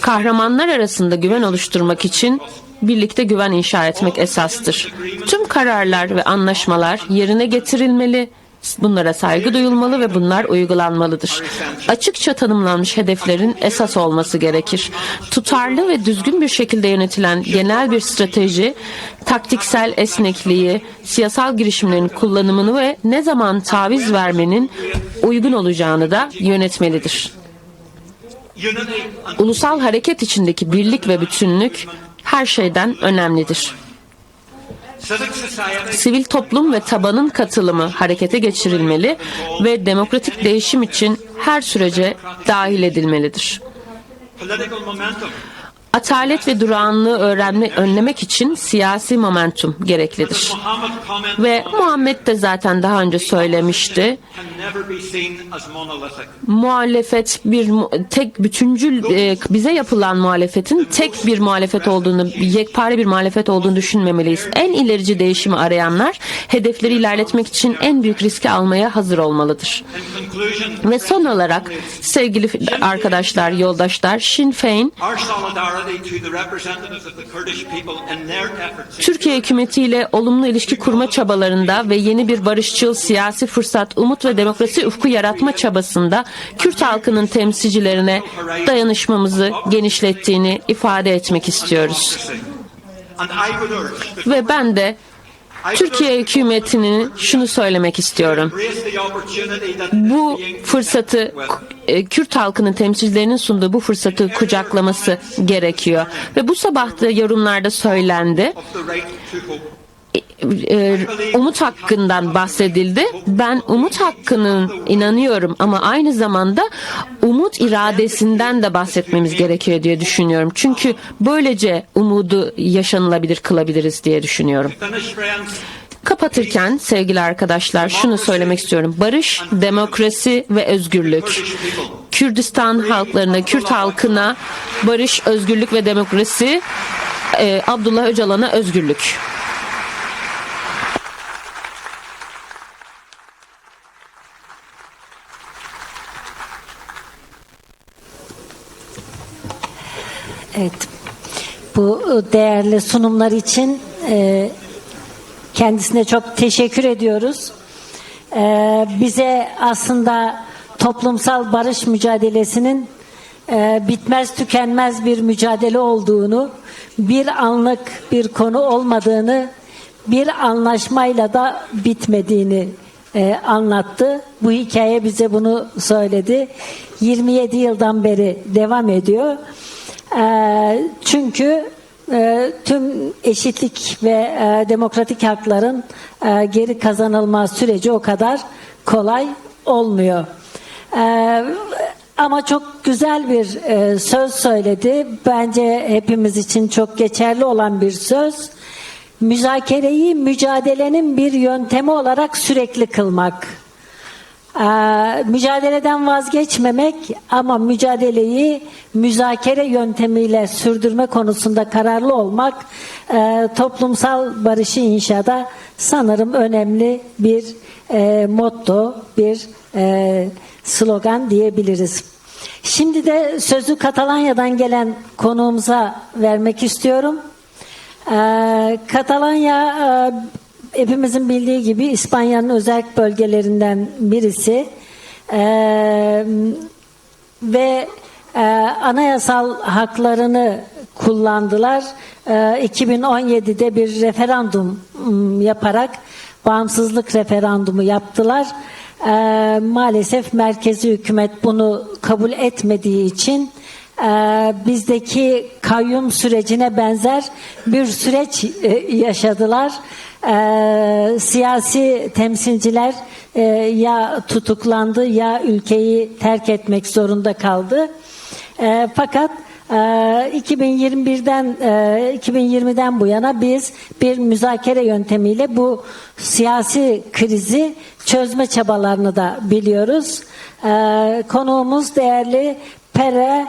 Kahramanlar arasında güven oluşturmak için birlikte güven inşa etmek esastır. Tüm kararlar ve anlaşmalar yerine getirilmeli. Bunlara saygı duyulmalı ve bunlar uygulanmalıdır. Açıkça tanımlanmış hedeflerin esas olması gerekir. Tutarlı ve düzgün bir şekilde yönetilen genel bir strateji, taktiksel esnekliği, siyasal girişimlerin kullanımını ve ne zaman taviz vermenin uygun olacağını da yönetmelidir. Ulusal hareket içindeki birlik ve bütünlük her şeyden önemlidir. Sivil toplum ve tabanın katılımı harekete geçirilmeli ve demokratik değişim için her sürece dahil edilmelidir. atalet ve durağanlığı önlemek için siyasi momentum gereklidir. Ve Muhammed de zaten daha önce söylemişti. Muhalefet tek bütüncül, bize yapılan muhalefetin tek bir muhalefet olduğunu, yekpare bir muhalefet olduğunu düşünmemeliyiz. En ilerici değişimi arayanlar hedefleri ilerletmek için en büyük riski almaya hazır olmalıdır. Ve son olarak sevgili arkadaşlar, yoldaşlar, Sinn Féin Türkiye hükümetiyle olumlu ilişki kurma çabalarında ve yeni bir barışçıl siyasi fırsat, umut ve demokrasi ufku yaratma çabasında Kürt halkının temsilcilerine dayanışmamızı genişlettiğini ifade etmek istiyoruz. Ve ben de Türkiye hükümetine şunu söylemek istiyorum. Bu fırsatı, Kürt halkının temsilcilerinin sunduğu bu fırsatı kucaklaması gerekiyor. Ve bu sabah da yorumlarda söylendi. Umut hakkından bahsedildi. Ben umut hakkının inanıyorum ama aynı zamanda umut iradesinden de bahsetmemiz gerekiyor diye düşünüyorum. Çünkü böylece umudu yaşanılabilir kılabiliriz diye düşünüyorum. Kapatırken sevgili arkadaşlar şunu söylemek istiyorum. Barış, demokrasi ve özgürlük. Kürdistan halklarına, Kürt halkına barış, özgürlük ve demokrasi, Abdullah Öcalan'a özgürlük. Evet, bu değerli sunumlar için kendisine çok teşekkür ediyoruz. Bize aslında toplumsal barış mücadelesinin bitmez tükenmez bir mücadele olduğunu, bir anlık bir konu olmadığını, bir anlaşmayla da bitmediğini anlattı. Bu hikaye bize bunu söyledi. 27 yıldan beri devam ediyor. Çünkü tüm eşitlik ve demokratik hakların geri kazanılma süreci o kadar kolay olmuyor. Ama çok güzel bir söz söyledi. Bence hepimiz için çok geçerli olan bir söz. Müzakereyi mücadelenin bir yöntemi olarak sürekli kılmak. Mücadeleden vazgeçmemek ama mücadeleyi müzakere yöntemiyle sürdürme konusunda kararlı olmak toplumsal barışı inşada sanırım önemli bir motto, bir slogan diyebiliriz. Şimdi de sözü Katalanya'dan gelen konuğumuza vermek istiyorum. Katalanya hepimizin bildiği gibi İspanya'nın özel bölgelerinden birisi ve anayasal haklarını kullandılar. 2017'de bir referandum yaparak bağımsızlık referandumu yaptılar. Maalesef merkezi hükümet bunu kabul etmediği için bizdeki kayyum sürecine benzer bir süreç yaşadılar. Siyasi temsilciler ya tutuklandı ya ülkeyi terk etmek zorunda kaldı. Fakat 2020'den bu yana biz bir müzakere yöntemiyle bu siyasi krizi çözme çabalarını da biliyoruz. Konuğumuz değerli Pere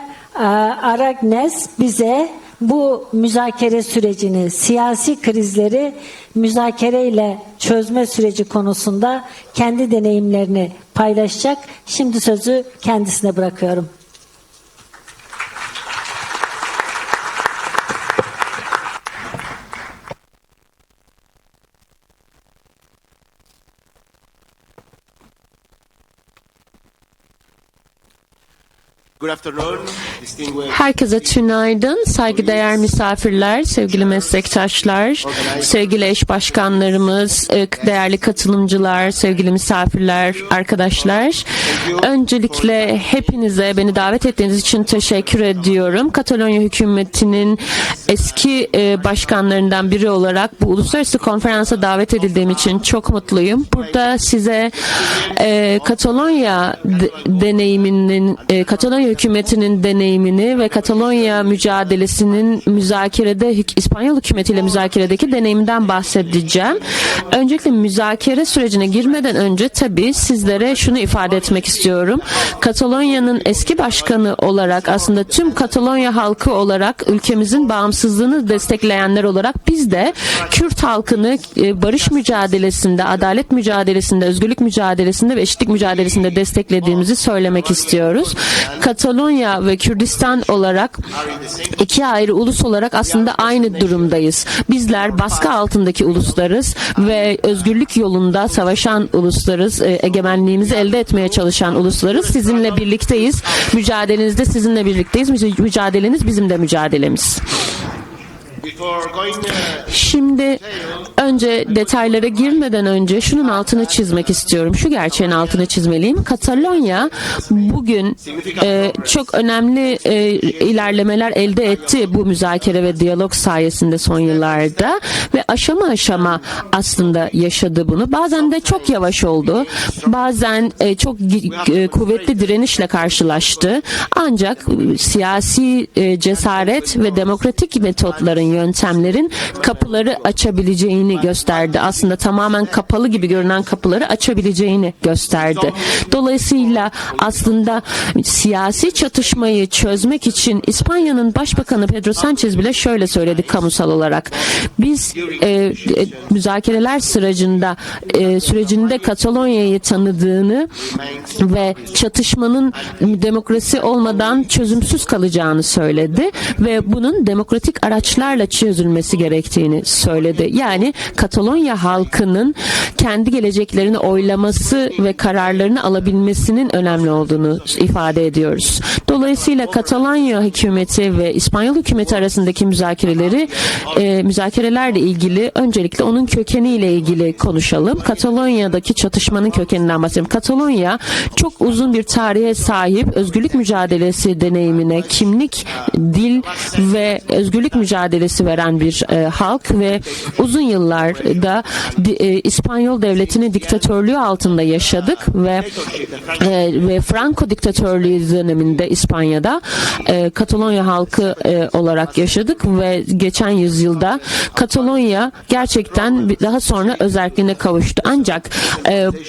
Aragnes bize bu müzakere sürecini, siyasi krizleri müzakereyle çözme süreci konusunda kendi deneyimlerini paylaşacak. Şimdi sözü kendisine bırakıyorum. Herkese tünaydın, saygıdeğer misafirler, sevgili meslektaşlar, sevgili eş başkanlarımız, değerli katılımcılar, sevgili misafirler, arkadaşlar. Öncelikle hepinize beni davet ettiğiniz için teşekkür ediyorum. Katalonya hükümetinin eski başkanlarından biri olarak bu uluslararası konferansa davet edildiğim için çok mutluyum. Burada size Katalonya deneyiminin, Katalonya hükümetinin deneyimini ve Katalonya mücadelesinin İspanyol hükümetiyle müzakeredeki deneyiminden bahsedeceğim. Öncelikle müzakere sürecine girmeden önce tabii sizlere şunu ifade etmek istiyorum. Katalonya'nın eski başkanı olarak, aslında tüm Katalonya halkı olarak, ülkemizin bağımsızlığını destekleyenler olarak biz de Kürt halkını barış mücadelesinde, adalet mücadelesinde, özgürlük mücadelesinde ve eşitlik mücadelesinde desteklediğimizi söylemek istiyoruz. Katalonya ve Kürdistan olarak iki ayrı ulus olarak aslında aynı durumdayız. Bizler baskı altındaki uluslarız ve özgürlük yolunda savaşan uluslarız. Egemenliğimizi elde etmeye çalışan uluslarız. Sizinle birlikteyiz. Mücadelenizde sizinle birlikteyiz. Mücadeleniz bizim de mücadelemiz. Şimdi önce detaylara girmeden önce şunun altını çizmek istiyorum. Şu gerçeğin altını çizmeliyim. Katalonya bugün çok önemli ilerlemeler elde etti bu müzakere ve diyalog sayesinde son yıllarda ve aşama aşama aslında yaşadı bunu. Bazen de çok yavaş oldu. Bazen çok kuvvetli direnişle karşılaştı. Ancak siyasi cesaret ve demokratik metotların, yöntemlerin kapıları açabileceğini gösterdi. Aslında tamamen kapalı gibi görünen kapıları açabileceğini gösterdi. Dolayısıyla aslında siyasi çatışmayı çözmek için İspanya'nın Başbakanı Pedro Sánchez bile şöyle söyledi kamusal olarak. Biz müzakereler sürecinde Katalonya'yı tanıdığını ve çatışmanın demokrasi olmadan çözümsüz kalacağını söyledi ve bunun demokratik araçlarla çözülmesi gerektiğini söyledi. Yani Katalonya halkının kendi geleceklerini oylaması ve kararlarını alabilmesinin önemli olduğunu ifade ediyoruz. Dolayısıyla Katalonya hükümeti ve İspanyol hükümeti arasındaki müzakerelerle ilgili öncelikle onun kökeniyle ilgili konuşalım. Katalonya'daki çatışmanın kökeninden bahsedelim. Katalonya çok uzun bir tarihe sahip, özgürlük mücadelesi deneyimine, kimlik, dil ve özgürlük mücadelesi veren bir halk ve uzun yıllarda İspanyol devletinin diktatörlüğü altında yaşadık ve Franco diktatörlüğü döneminde İspanya'da Katalonya halkı olarak yaşadık ve geçen yüzyılda Katalonya gerçekten daha sonra özerkliğine kavuştu. Ancak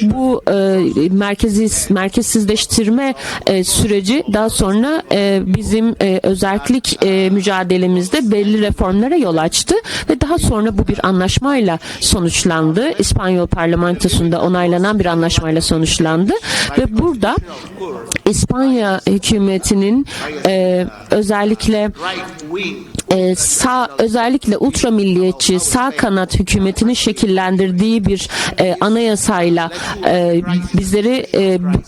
bu merkezsizleştirme süreci daha sonra bizim özerklik mücadelemizde belli reformlara yol açtı ve daha sonra bu bir anlaşmayla sonuçlandı. İspanyol parlamentosunda onaylanan bir anlaşmayla sonuçlandı ve burada İspanya hükümetinin özellikle ultramilliyetçi sağ kanat hükümetinin şekillendirdiği bir anayasayla bizleri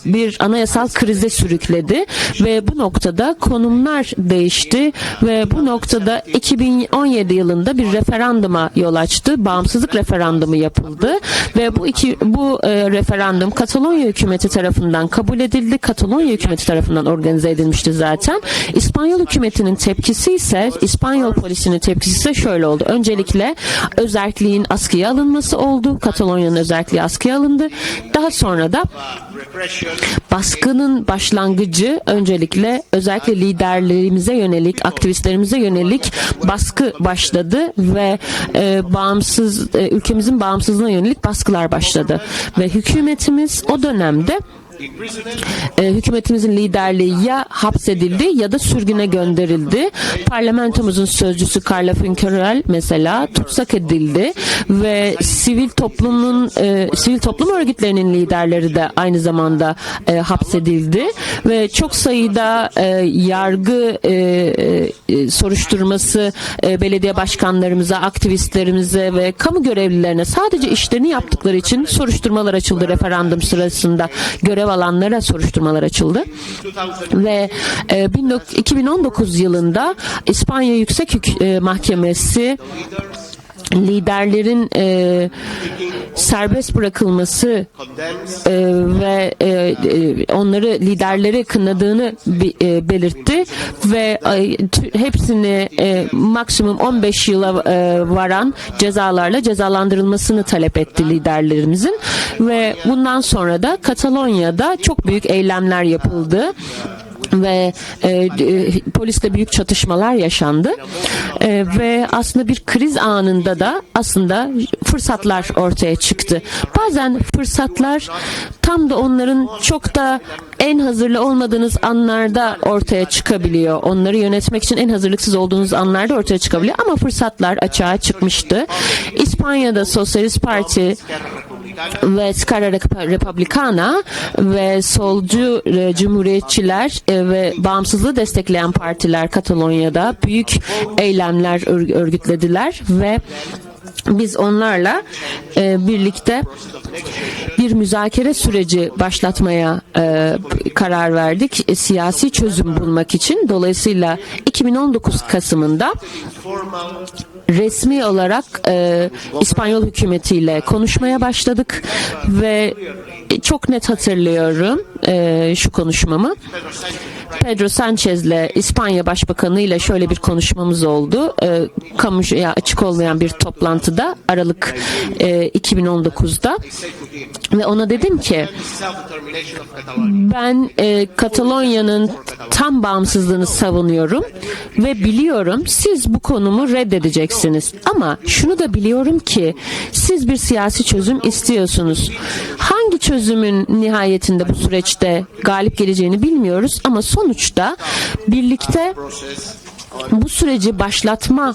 bir anayasal krize sürükledi ve bu noktada konumlar değişti ve bu noktada 2017 yılında bir referanduma yol açtı. Bağımsızlık referandumu yapıldı ve bu referandum Katalonya hükümeti tarafından kabul edildi. Katalonya hükümeti tarafından organize edilmişti zaten. İspanyol hükümetinin tepkisi ise, İspanyol polisinin tepkisi ise şöyle oldu. Öncelikle özerkliğin askıya alınması oldu. Katalonya'nın özerkliği askıya alındı. Daha sonra da baskının başlangıcı öncelikle özellikle liderlerimize yönelik, aktivistlerimize yönelik baskı başladı ve ülkemizin bağımsızlığına yönelik baskılar başladı. Ve hükümetimiz o dönemde hükümetimizin liderliği ya hapsedildi ya da sürgüne gönderildi. Parlamentomuzun sözcüsü Carla Fuencarral mesela tutsak edildi ve sivil toplum örgütlerinin liderleri de aynı zamanda hapsedildi ve çok sayıda yargı soruşturması belediye başkanlarımıza, aktivistlerimize ve kamu görevlilerine sadece işlerini yaptıkları için soruşturmalar açıldı referandum sırasında. Görev alanlara soruşturmalar açıldı ve 2019 yılında İspanya Yüksek Mahkemesi liderlerin serbest bırakılması ve onları liderleri kınadığını belirtti ve hepsini maksimum 15 yıla varan cezalarla cezalandırılmasını talep etti liderlerimizin ve bundan sonra da Katalonya'da çok büyük eylemler yapıldı. Ve polisle büyük çatışmalar yaşandı ve aslında bir kriz anında da aslında fırsatlar ortaya çıktı. Bazen fırsatlar tam da onların çok da en hazırlı olmadığınız anlarda ortaya çıkabiliyor. Onları yönetmek için en hazırlıksız olduğunuz anlarda ortaya çıkabiliyor ama fırsatlar açığa çıkmıştı. İspanya'da Sosyalist Parti ve Esquerra Republicana ve solcu cumhuriyetçiler ve bağımsızlığı destekleyen partiler Katalonya'da büyük eylemler örgütlediler ve biz onlarla birlikte bir müzakere süreci başlatmaya karar verdik siyasi çözüm bulmak için. Dolayısıyla 2019 Kasım'ında resmi olarak İspanyol hükümetiyle konuşmaya başladık ve çok net hatırlıyorum şu konuşmamı. Pedro Sanchez'le İspanya Başbakanı ile şöyle bir konuşmamız oldu. Kamuya açık olmayan bir toplantıda Aralık 2019'da ve ona dedim ki ben Katalonya'nın tam bağımsızlığını savunuyorum ve biliyorum siz bu konumu reddedeceksiniz ama şunu da biliyorum ki siz bir siyasi çözüm istiyorsunuz. Hangi çözümün nihayetinde bu süreçte galip geleceğini bilmiyoruz ama sonuçta birlikte bu süreci başlatma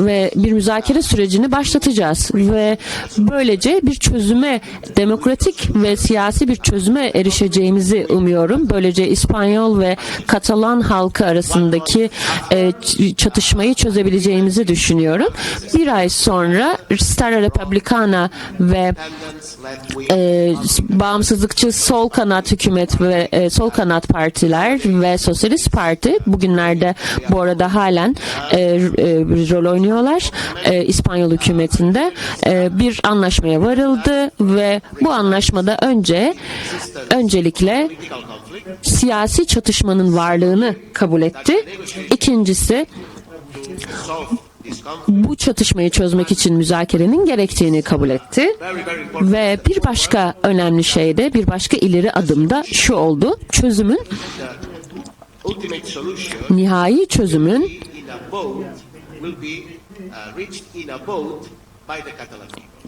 ve bir müzakere sürecini başlatacağız ve böylece bir çözüme, demokratik ve siyasi bir çözüme erişeceğimizi umuyorum. Böylece İspanyol ve Katalan halkı arasındaki çatışmayı çözebileceğimizi düşünüyorum. Bir ay sonra Esquerra Republicana ve bağımsızlıkçı sol kanat hükümet ve sol kanat partiler ve Sosyalist Parti bugünlerde bu arada halen rol oynuyorlar İspanyol hükümetinde. Bir anlaşmaya varıldı ve bu anlaşmada öncelikle siyasi çatışmanın varlığını kabul etti. İkincisi bu çatışmayı çözmek için müzakerenin gerektiğini kabul etti ve bir başka önemli şey de bir başka ileri adım da şu oldu. Nihai çözümün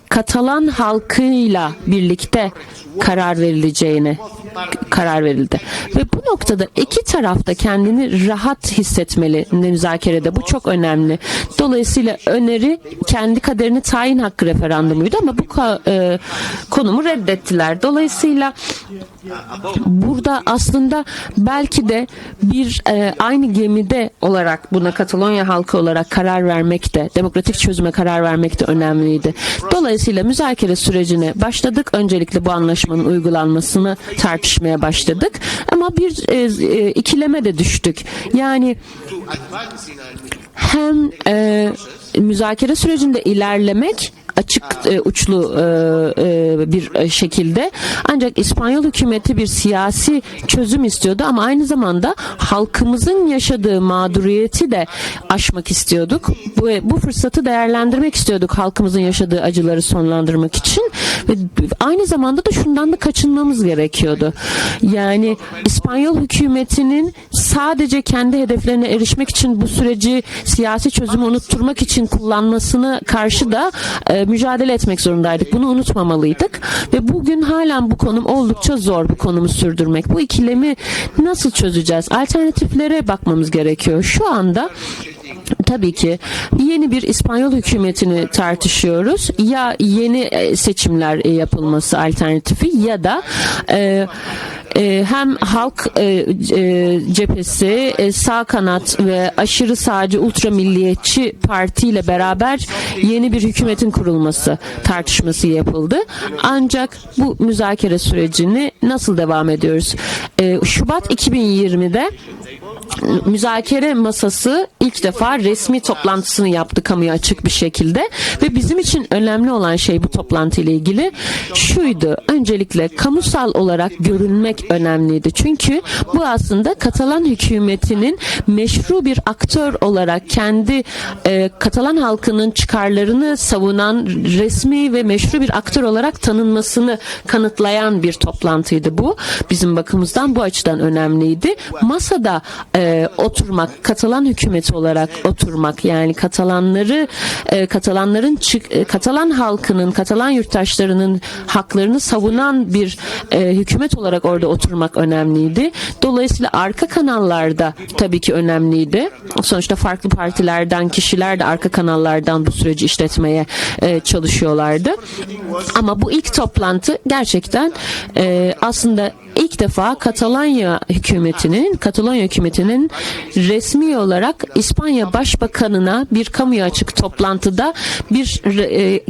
Katalan halkıyla birlikte karar verildi. Ve bu noktada iki taraf da kendini rahat hissetmeli müzakerede. Bu çok önemli. Dolayısıyla öneri kendi kaderini tayin hakkı referandumuydu ama bu konumu reddettiler. Dolayısıyla burada aslında belki de bir aynı gemide olarak buna Katalonya halkı olarak karar vermek de, demokratik çözüme karar vermek de önemliydi. Dolayısıyla müzakere sürecine başladık. Öncelikle bu anlaşmanın uygulanmasını tartışmaya başladık. Ama bir ikileme de düştük. Yani hem müzakere sürecinde ilerlemek açık uçlu bir şekilde ancak İspanyol hükümeti bir siyasi çözüm istiyordu ama aynı zamanda halkımızın yaşadığı mağduriyeti de aşmak istiyorduk. Bu fırsatı değerlendirmek istiyorduk halkımızın yaşadığı acıları sonlandırmak için ve aynı zamanda da şundan da kaçınmamız gerekiyordu. Yani İspanyol hükümetinin sadece kendi hedeflerine erişmek için bu süreci siyasi çözümü unutturmak için kullanmasına karşı da mücadele etmek zorundaydık. Bunu unutmamalıydık ve bugün halen bu konum oldukça zor, bu konumu sürdürmek. Bu ikilemi nasıl çözeceğiz? Alternatiflere bakmamız gerekiyor. Şu anda tabii ki yeni bir İspanyol hükümetini tartışıyoruz. Ya yeni seçimler yapılması alternatifi ya da hem halk cephesi, sağ kanat ve aşırı sağcı ultra milliyetçi parti ile beraber yeni bir hükümetin kurulması tartışması yapıldı. Ancak bu müzakere sürecini nasıl devam ediyoruz? Şubat 2020'de müzakere masası ilk defa resmi toplantısını yaptı kamuya açık bir şekilde ve bizim için önemli olan şey bu toplantı ile ilgili şuydu. Öncelikle kamusal olarak görülmek önemliydi. Çünkü bu aslında Katalan hükümetinin meşru bir aktör olarak kendi Katalan halkının çıkarlarını savunan resmi ve meşru bir aktör olarak tanınmasını kanıtlayan bir toplantıydı bu. Bizim bakımızdan bu açıdan önemliydi. Masada oturmak, Katalan hükümeti olarak oturmak, yani Katalan halkının, Katalan yurttaşlarının haklarını savunan bir hükümet olarak orada oturmak önemliydi. Dolayısıyla arka kanallarda tabii ki önemliydi. Sonuçta farklı partilerden kişiler de arka kanallardan bu süreci işletmeye çalışıyorlardı. Ama bu ilk toplantı gerçekten aslında ilk defa Katalonya hükümetinin resmi olarak İspanya Başbakanına bir kamuya açık toplantıda bir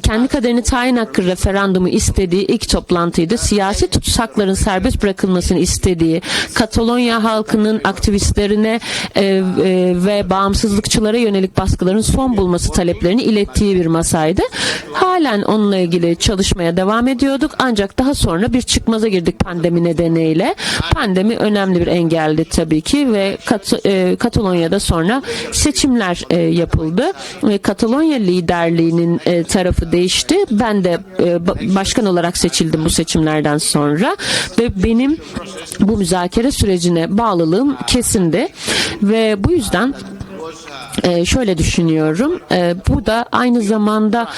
kendi kaderini tayin hakkı referandumu istediği ilk toplantıydı. Siyasi tutsakların serbest bırakılmasını istediği, Katalonya halkının aktivistlerine ve bağımsızlıkçılara yönelik baskıların son bulması taleplerini ilettiği bir masaydı. Halen onunla ilgili çalışmaya devam ediyorduk ancak daha sonra bir çıkmaza girdik pandemi nedeniyle. Pandemi önemli bir engeldi tabii ki ve Katalonya'da sonra seçimler yapıldı ve Katalonya liderliğinin tarafı değişti. Ben de başkan olarak seçildim bu seçimlerden sonra ve benim bu müzakere sürecine bağlılığım kesindi ve bu yüzden şöyle düşünüyorum. Bu da aynı zamanda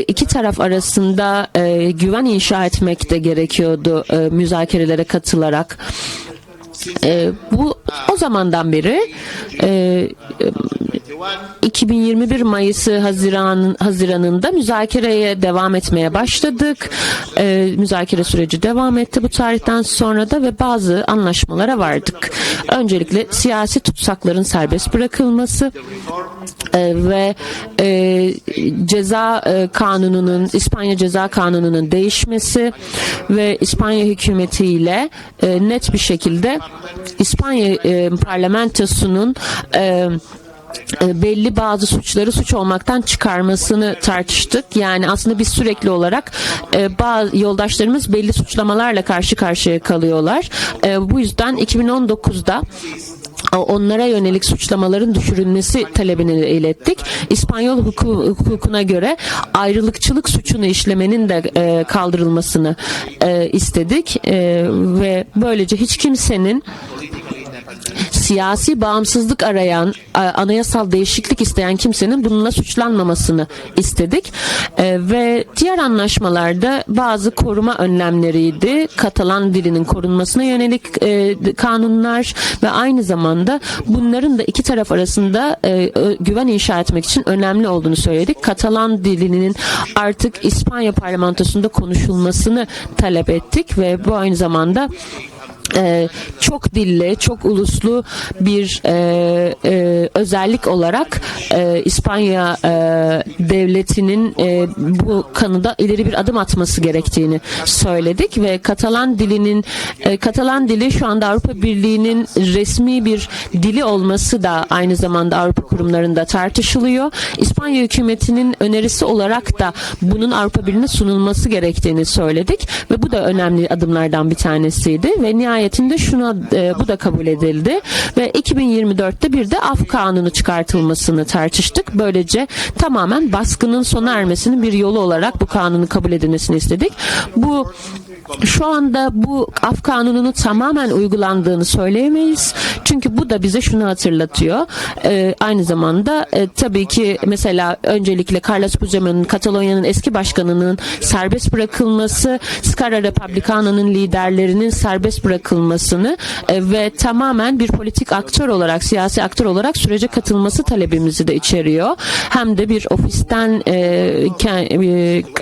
iki taraf arasında güven inşa etmek de gerekiyordu müzakerelere katılarak. Bu o zamandan beri 2021 Mayıs'ı Haziran'ında müzakereye devam etmeye başladık. Müzakere süreci devam etti bu tarihten sonra da ve bazı anlaşmalara vardık. Öncelikle siyasi tutsakların serbest bırakılması ve İspanya Ceza Kanunu'nun değişmesi ve İspanya hükümetiyle net bir şekilde İspanya parlamentosunun belli bazı suçları suç olmaktan çıkarmasını tartıştık. Yani aslında biz sürekli olarak bazı yoldaşlarımız belli suçlamalarla karşı karşıya kalıyorlar. Bu yüzden 2019'da onlara yönelik suçlamaların düşürülmesi talebini ilettik. İspanyol hukukuna göre ayrılıkçılık suçunu işlemenin de kaldırılmasını istedik ve böylece hiç kimsenin siyasi bağımsızlık arayan, anayasal değişiklik isteyen kimsenin bununla suçlanmamasını istedik. Ve diğer anlaşmalarda bazı koruma önlemleriydi. Katalan dilinin korunmasına yönelik kanunlar ve aynı zamanda bunların da iki taraf arasında güven inşa etmek için önemli olduğunu söyledik. Katalan dilinin artık İspanya parlamentosunda konuşulmasını talep ettik ve bu aynı zamanda çok dilli, çok uluslu bir özellik olarak İspanya devletinin bu konuda ileri bir adım atması gerektiğini söyledik ve Katalan dili şu anda Avrupa Birliği'nin resmi bir dili olması da aynı zamanda Avrupa kurumlarında tartışılıyor. İspanya hükümetinin önerisi olarak da bunun Avrupa Birliği'ne sunulması gerektiğini söyledik ve bu da önemli adımlardan bir tanesiydi ve nihayetinde bu da kabul edildi ve 2024'te bir de af kanunu çıkartılmasını tartıştık. Böylece tamamen baskının sona ermesinin bir yolu olarak bu kanunun kabul edilmesini istedik. Şu anda bu af kanununu tamamen uygulandığını söyleyemeyiz. Çünkü bu da bize şunu hatırlatıyor. Aynı zamanda tabii ki mesela öncelikle Carles Puigdemont'un Katalonya'nın eski başkanının serbest bırakılması, Esquerra Republicana'nın liderlerinin serbest bırakılmasını ve tamamen bir politik aktör olarak, siyasi aktör olarak sürece katılması talebimizi de içeriyor. Hem de bir ofisten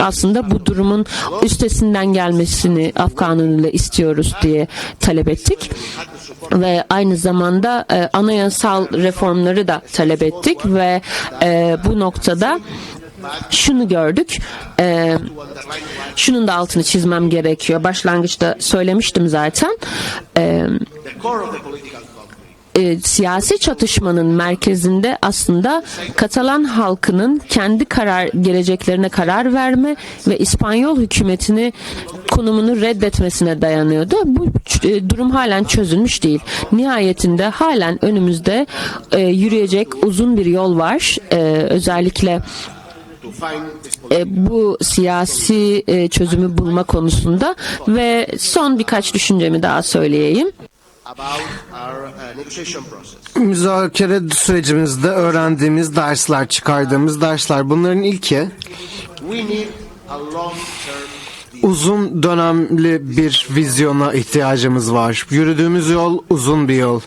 aslında bu durumun üstesinden gelmesini af kanunuyla istiyoruz diye talep ettik. Ve aynı zamanda anayasal reformları da talep ettik ve bu noktada şunu gördük. Şunun da altını çizmem gerekiyor. Başlangıçta söylemiştim zaten. Siyasi çatışmanın merkezinde aslında Katalan halkının kendi geleceklerine karar verme ve İspanyol hükümetini konumunu reddetmesine dayanıyordu. Bu durum halen çözülmüş değil. Nihayetinde halen önümüzde yürüyecek uzun bir yol var. Özellikle bu siyasi çözümü bulma konusunda ve son birkaç düşüncemi daha söyleyeyim. Müzakere sürecimizde öğrendiğimiz dersler, çıkardığımız dersler, bunların ilki uzun dönemli bir vizyona ihtiyacımız var. Yürüdüğümüz yol uzun bir yol.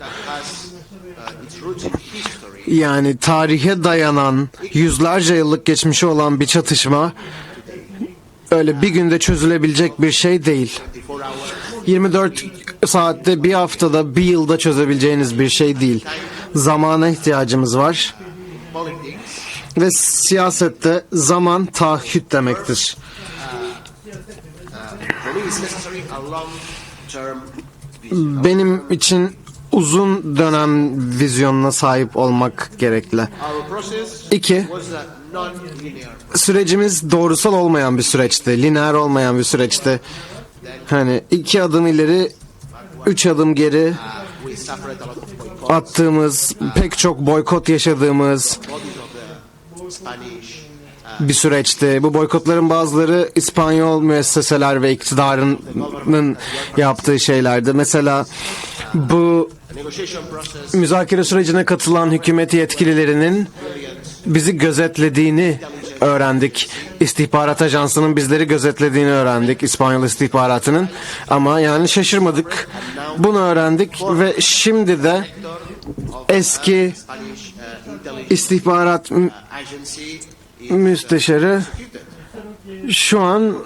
Yani tarihe dayanan, yüzlerce yıllık geçmişi olan bir çatışma öyle bir günde çözülebilecek bir şey değil. 24 saatte, bir haftada, bir yılda çözebileceğiniz bir şey değil. Zamana ihtiyacımız var. Ve siyasette zaman taahhüt demektir. Benim için uzun dönem vizyonuna sahip olmak gerekli. 2. Sürecimiz doğrusal olmayan bir süreçti. Lineer olmayan bir süreçti. Hani 2 adım ileri, 3 adım geri attığımız, pek çok boykot yaşadığımız bir süreçti. Bu boykotların bazıları İspanyol müesseseler ve iktidarının yaptığı şeylerdi. Mesela bu müzakere sürecine katılan hükümet yetkililerinin bizi gözetlediğini öğrendik. İstihbarat ajansının bizleri gözetlediğini öğrendik, İspanyol istihbaratının. Ama yani şaşırmadık. Bunu öğrendik ve şimdi de eski istihbarat müsteşarı şu an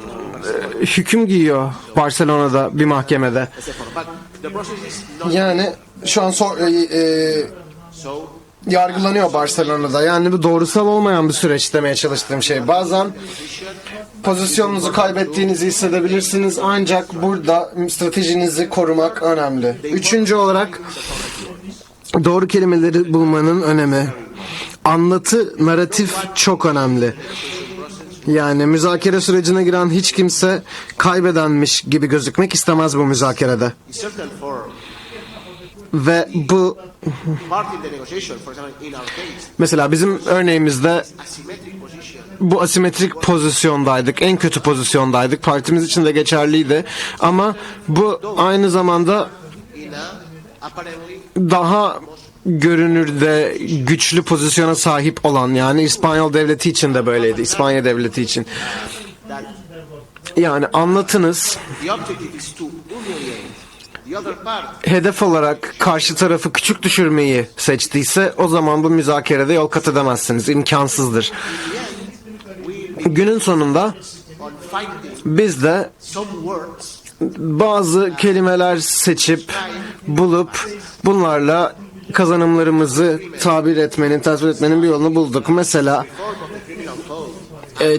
hüküm giyiyor Barcelona'da bir mahkemede. Yani şu an yargılanıyor Barcelona'da. Yani bu doğrusal olmayan bir süreç demeye çalıştığım şey. Bazen pozisyonunuzu kaybettiğinizi hissedebilirsiniz, ancak burada stratejinizi korumak önemli. 3. olarak doğru kelimeleri bulmanın önemi. Anlatı, narratif çok önemli. Yani müzakere sürecine giren hiç kimse kaybedenmiş gibi gözükmek istemez bu müzakerede. Ve bu mesela bizim örneğimizde bu asimetrik pozisyondaydık. En kötü pozisyondaydık. Partimiz için de geçerliydi. Ama bu aynı zamanda daha görünürde güçlü pozisyona sahip olan, yani İspanyol devleti için de böyleydi. İspanya devleti için. Yani anlatınız hedef olarak karşı tarafı küçük düşürmeyi seçtiyse, o zaman bu müzakerede yol kat edemezsiniz. İmkansızdır. Günün sonunda biz de bazı kelimeler seçip bulup bunlarla kazanımlarımızı tabir etmenin, tasvir etmenin bir yolunu bulduk. Mesela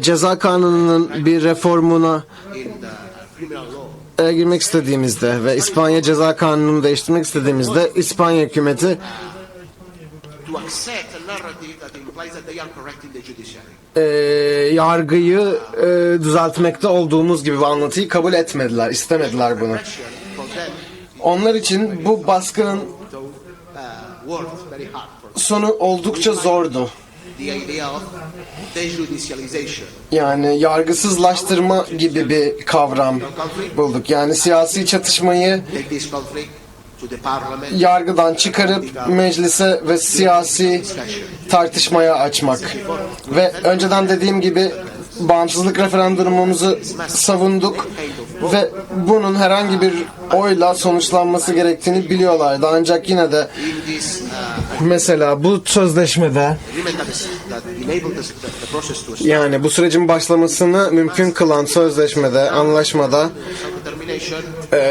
ceza kanununun bir reformuna girmek istediğimizde ve İspanya ceza kanununu değiştirmek istediğimizde İspanya hükümeti yargıyı düzeltmekte olduğumuz gibi bir anlatıyı kabul etmediler, istemediler bunu. Onlar için bu baskının sonu oldukça zordu. Yani yargısızlaştırma gibi bir kavram bulduk. Yani siyasi çatışmayı yargıdan çıkarıp meclise ve siyasi tartışmaya açmak. Ve önceden dediğim gibi bağımsızlık referandumumuzu savunduk ve bunun herhangi bir oyla sonuçlanması gerektiğini biliyorlardı. Ancak yine de mesela bu sözleşmede Yani bu sürecin başlamasını mümkün kılan sözleşmede, anlaşmada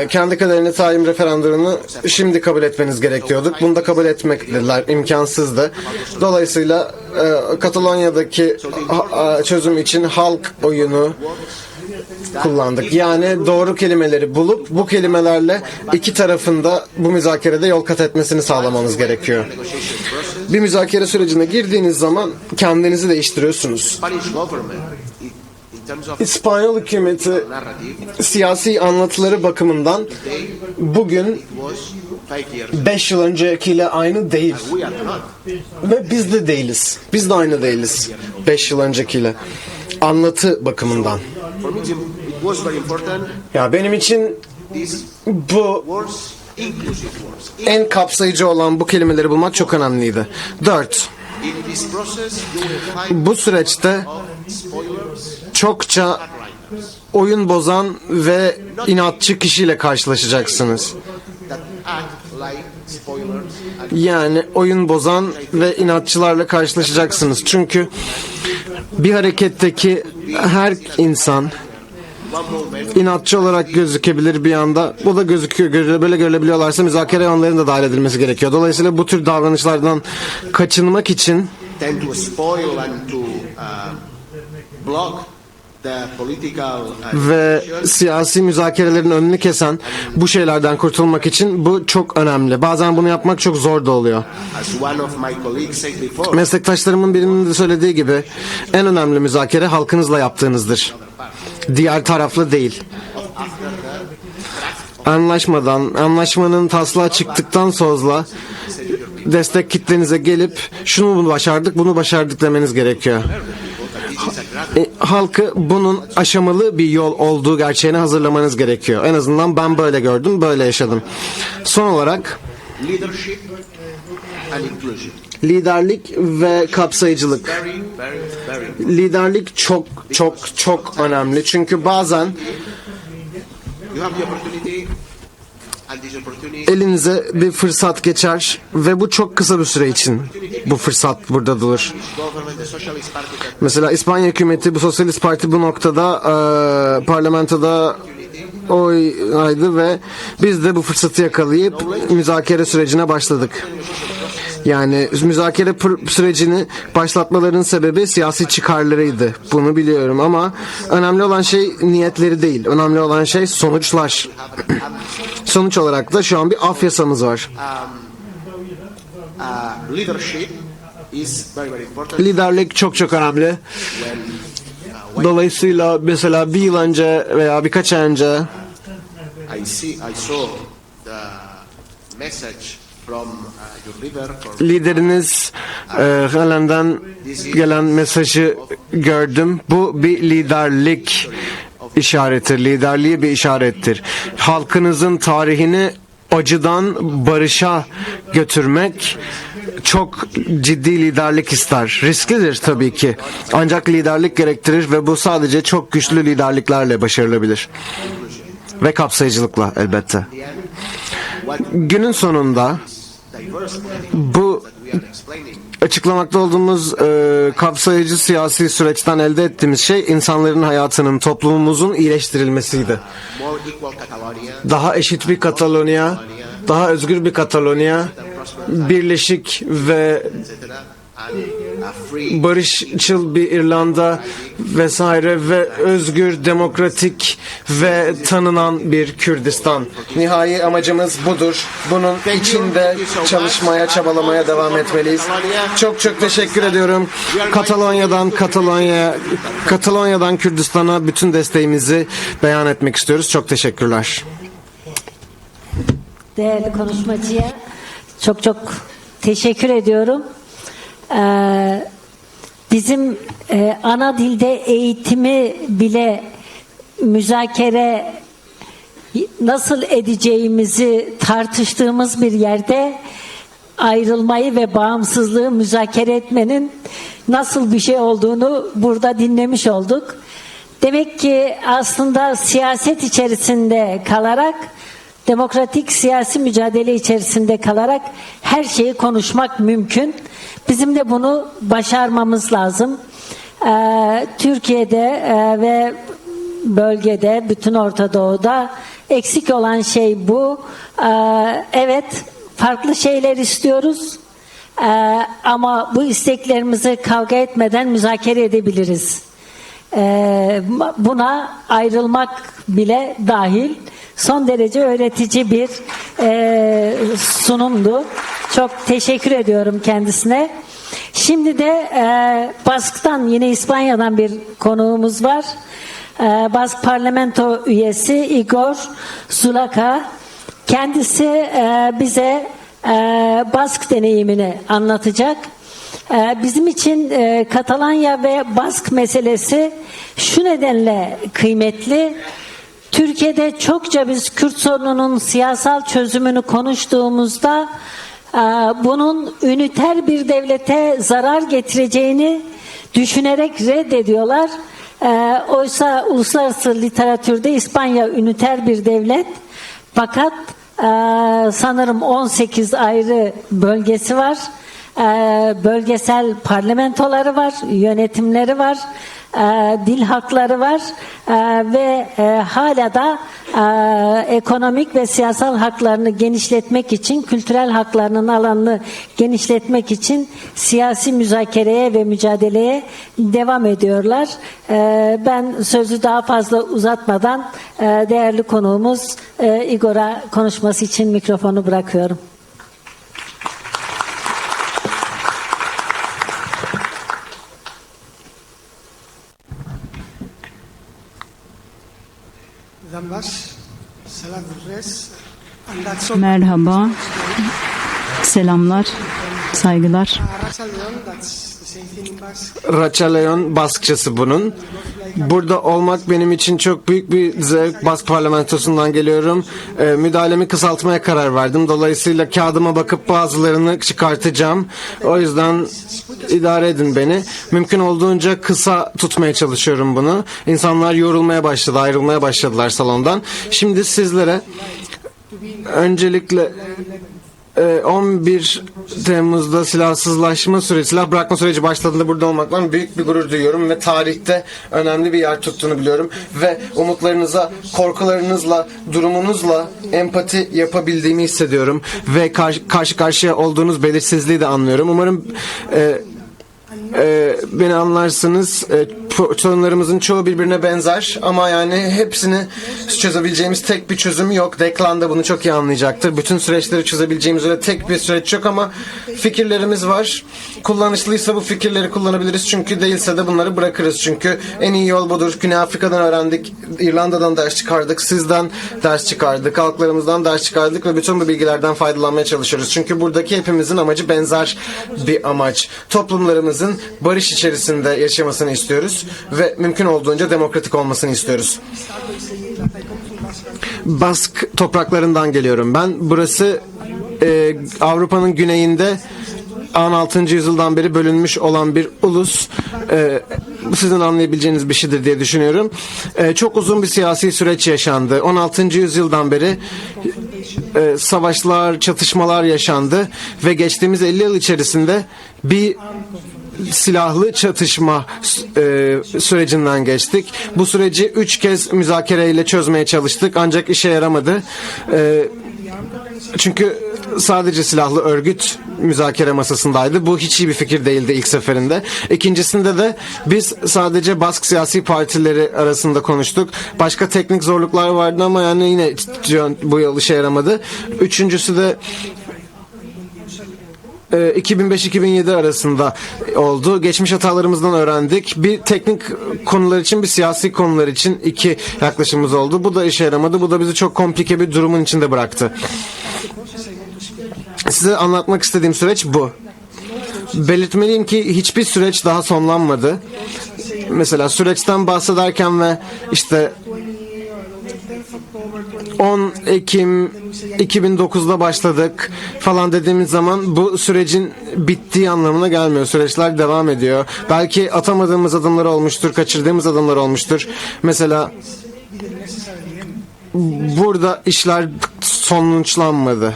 kendi kaderini tayin referandumunu şimdi kabul etmeniz gerekiyordu. Bunu da kabul etmekler imkansızdı. Dolayısıyla Katalonya'daki çözüm için halk oyunu kullandık. Yani doğru kelimeleri bulup bu kelimelerle iki tarafında bu müzakerede yol kat etmesini sağlamamız gerekiyor. Bir müzakere sürecine girdiğiniz zaman kendinizi değiştiriyorsunuz. İspanyol hükümeti siyasi anlatıları bakımından bugün 5 yıl öncekiyle aynı değil. Ve biz de değiliz. Biz de aynı değiliz 5 yıl öncekiyle. Anlatı bakımından. Ya benim için bu en kapsayıcı olan bu kelimeleri bulmak çok önemliydi. 4. Bu süreçte çokça oyun bozan ve inatçı kişiyle karşılaşacaksınız. Yani oyun bozan ve inatçılarla karşılaşacaksınız. Çünkü bir hareketteki her insan inatçı olarak gözükebilir bir anda. Bu da gözüküyor. Böyle görülebiliyorlarsa müzakereye onların da dahil edilmesi gerekiyor. Dolayısıyla bu tür davranışlardan kaçınmak için ve siyasi müzakerelerin önünü kesen bu şeylerden kurtulmak için bu çok önemli. Bazen bunu yapmak çok zor da oluyor. Meslektaşlarımın birinin de söylediği gibi en önemli müzakere halkınızla yaptığınızdır. Diğer taraflı değil. Anlaşmanın taslağı çıktıktan sonra destek kitlenize gelip bunu başardık demeniz gerekiyor. Halkı bunun aşamalı bir yol olduğu gerçeğine hazırlamanız gerekiyor. En azından ben böyle gördüm, böyle yaşadım. Son olarak liderlik ve kapsayıcılık. Liderlik çok önemli. Çünkü bazen elinize bir fırsat geçer ve bu çok kısa bir süre için bu fırsat burada durur. Mesela İspanya hükümeti, bu Sosyalist Parti bu noktada parlamentoda oylaydı ve biz de bu fırsatı yakalayıp müzakere sürecine başladık. Yani müzakere sürecini başlatmalarının sebebi siyasi çıkarlarıydı. Bunu biliyorum ama önemli olan şey niyetleri değil. Önemli olan şey sonuçlar. Sonuç olarak da şu an bir af yasamız var. Liderlik çok önemli. Dolayısıyla mesela bir yıl önce veya birkaç ay önce lideriniz Helen'den gelen mesajı gördüm. Bu bir liderlik işareti, liderliğe bir işarettir. Halkınızın tarihini acıdan barışa götürmek çok ciddi liderlik ister. Risklidir tabii ki. Ancak liderlik gerektirir ve bu sadece çok güçlü liderliklerle başarılabilir. Ve kapsayıcılıkla elbette. Günün sonunda bu açıklamakta olduğumuz kapsayıcı siyasi süreçten elde ettiğimiz şey insanların hayatının, toplumumuzun iyileştirilmesiydi. Daha eşit bir Katalonya, daha özgür bir Katalonya, birleşik ve barışçıl bir İrlanda vesaire ve özgür, demokratik ve tanınan bir Kürdistan. Nihai amacımız budur. Bunun içinde çalışmaya, çabalamaya devam etmeliyiz. Çok teşekkür ediyorum. Katalonya'dan Kürdistan'a bütün desteğimizi beyan etmek istiyoruz. Çok teşekkürler. Değerli konuşmacıya çok teşekkür ediyorum. Bizim ana dilde eğitimi bile müzakere nasıl edeceğimizi tartıştığımız bir yerde ayrılmayı ve bağımsızlığı müzakere etmenin nasıl bir şey olduğunu burada dinlemiş olduk. Demek ki aslında siyaset içerisinde kalarak, demokratik siyasi mücadele içerisinde kalarak her şeyi konuşmak mümkün. Bizim de bunu başarmamız lazım. Türkiye'de ve bölgede, bütün Orta Doğu'da eksik olan şey bu. Evet, farklı şeyler istiyoruz. Ama bu isteklerimizi kavga etmeden müzakere edebiliriz. Buna ayrılmak bile dahil. Son derece öğretici bir sunumdu. Çok teşekkür ediyorum kendisine. Şimdi de Bask'tan, yine İspanya'dan bir konuğumuz var. Bask Parlamento üyesi Igor Zulaka. Kendisi bize Bask deneyimini anlatacak. Bizim için Katalanya ve Bask meselesi şu nedenle kıymetli. Türkiye'de çokça biz Kürt sorununun siyasal çözümünü konuştuğumuzda bunun üniter bir devlete zarar getireceğini düşünerek reddediyorlar. Oysa uluslararası literatürde İspanya üniter bir devlet, fakat sanırım 18 ayrı bölgesi var. Bölgesel parlamentoları var, yönetimleri var, dil hakları var ve hala da ekonomik ve siyasal haklarını genişletmek için, kültürel haklarının alanını genişletmek için siyasi müzakereye ve mücadeleye devam ediyorlar. Ben sözü daha fazla uzatmadan değerli konuğumuz Igor'a konuşması için mikrofonu bırakıyorum. Merhaba, selamlar, saygılar. Raçaleon Baskçası bunun. Burada olmak benim için çok büyük bir zevk. Bask parlamentosundan geliyorum. Müdahalemi kısaltmaya karar verdim. Dolayısıyla kağıdıma bakıp bazılarını çıkartacağım. O yüzden idare edin beni. Mümkün olduğunca kısa tutmaya çalışıyorum bunu. İnsanlar yorulmaya başladı, ayrılmaya başladılar salondan. Şimdi sizlere öncelikle 11 Temmuz'da silahsızlaşma süreci, silah bırakma süreci başladığında burada olmaktan büyük bir gurur duyuyorum ve tarihte önemli bir yer tuttuğunu biliyorum ve umutlarınıza, korkularınızla, durumunuzla empati yapabildiğimi hissediyorum ve karşı karşıya olduğunuz belirsizliği de anlıyorum. Umarım beni anlarsınız. Sorunlarımızın çoğu birbirine benzer ama yani hepsini çözebileceğimiz tek bir çözüm yok. Declan da bunu çok iyi anlayacaktır. Bütün süreçleri çözebileceğimiz öyle tek bir süreç yok ama fikirlerimiz var. Kullanışlıysa bu fikirleri kullanabiliriz, çünkü değilse de bunları bırakırız. Çünkü en iyi yol budur. Güney Afrika'dan öğrendik, İrlanda'dan ders çıkardık, sizden ders çıkardık, halklarımızdan ders çıkardık ve bütün bu bilgilerden faydalanmaya çalışıyoruz. Çünkü buradaki hepimizin amacı benzer bir amaç. Toplumlarımızın barış içerisinde yaşamasını istiyoruz ve mümkün olduğunca demokratik olmasını istiyoruz. Bask topraklarından geliyorum ben. Burası Avrupa'nın güneyinde 16. yüzyıldan beri bölünmüş olan bir ulus. Bu sizin anlayabileceğiniz bir şeydir diye düşünüyorum. Çok uzun bir siyasi süreç yaşandı. 16. yüzyıldan beri savaşlar, çatışmalar yaşandı ve geçtiğimiz 50 yıl içerisinde bir silahlı çatışma sürecinden geçtik. Bu süreci 3 kez müzakereyle çözmeye çalıştık ancak işe yaramadı. Çünkü sadece silahlı örgüt müzakere masasındaydı. Bu hiç iyi bir fikir değildi ilk seferinde. İkincisinde de biz sadece Bask siyasi partileri arasında konuştuk. Başka teknik zorluklar vardı ama yani yine bu yol işe yaramadı. Üçüncüsü de 2005-2007 arasında oldu. Geçmiş hatalarımızdan öğrendik. Bir teknik konular için, bir siyasi konular için iki yaklaşımımız oldu. Bu da işe yaramadı. Bu da bizi çok komplike bir durumun içinde bıraktı. Size anlatmak istediğim süreç bu. Belirtmeliyim ki hiçbir süreç daha sonlanmadı. Mesela süreçten bahsederken ve işte 10 Ekim 2009'da başladık falan dediğimiz zaman bu sürecin bittiği anlamına gelmiyor. Süreçler devam ediyor. Belki atamadığımız adımlar olmuştur, kaçırdığımız adımlar olmuştur. Mesela burada işler sonuçlanmadı.